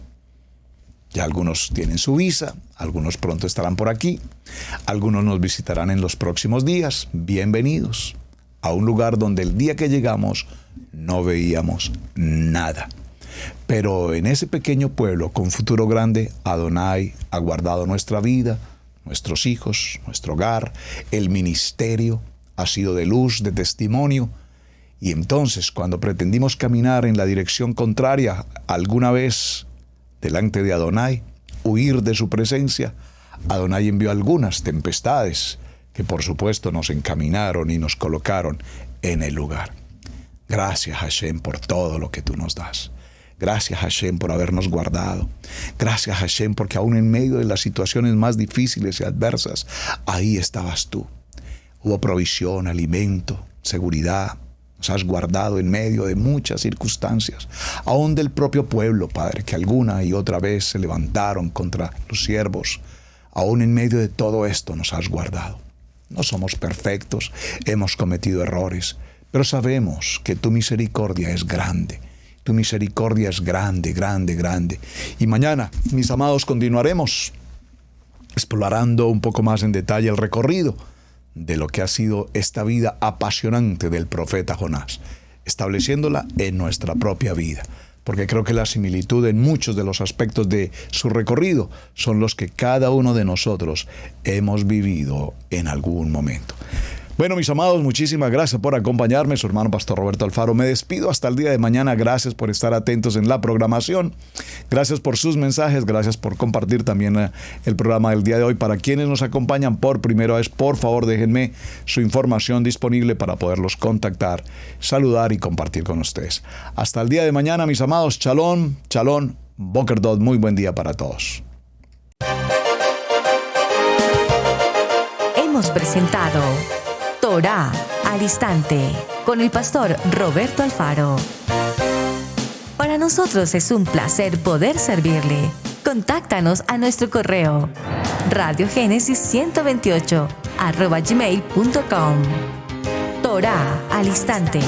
Ya algunos tienen su visa, algunos pronto estarán por aquí, algunos nos visitarán en los próximos días. Bienvenidos a un lugar donde el día que llegamos no veíamos nada. Pero en ese pequeño pueblo con futuro grande, Adonai ha guardado nuestra vida, nuestros hijos, nuestro hogar. El ministerio ha sido de luz, de testimonio, Y entonces, cuando pretendimos caminar en la dirección contraria alguna vez delante de Adonai, huir de su presencia, Adonai envió algunas tempestades que por supuesto nos encaminaron y nos colocaron en el lugar. Gracias, Hashem, por todo lo que tú nos das. Gracias, Hashem, por habernos guardado. Gracias, Hashem, porque aún en medio de las situaciones más difíciles y adversas, ahí estabas tú. Hubo provisión, alimento, seguridad. Nos has guardado en medio de muchas circunstancias, aún del propio pueblo, Padre, que alguna y otra vez se levantaron contra los siervos. Aún en medio de todo esto nos has guardado. No somos perfectos, hemos cometido errores, pero sabemos que tu misericordia es grande. Tu misericordia es grande, grande, grande. Y mañana, mis amados, continuaremos explorando un poco más en detalle el recorrido de lo que ha sido esta vida apasionante del profeta Jonás, estableciéndola en nuestra propia vida, porque creo que la similitud en muchos de los aspectos de su recorrido son los que cada uno de nosotros hemos vivido en algún momento. Bueno, mis amados, muchísimas gracias por acompañarme. Su hermano Pastor Roberto Alfaro. Me despido hasta el día de mañana. Gracias por estar atentos en la programación. Gracias por sus mensajes. Gracias por compartir también el programa del día de hoy. Para quienes nos acompañan por primera vez, por favor, déjenme su información disponible para poderlos contactar, saludar y compartir con ustedes. Hasta el día de mañana, mis amados. Shalom, shalom, Boker Tov. Muy buen día para todos. Hemos presentado Torá al Instante con el pastor Roberto Alfaro. Para nosotros es un placer poder servirle. Contáctanos a nuestro correo radiogenesis128@gmail.com. Torá al Instante.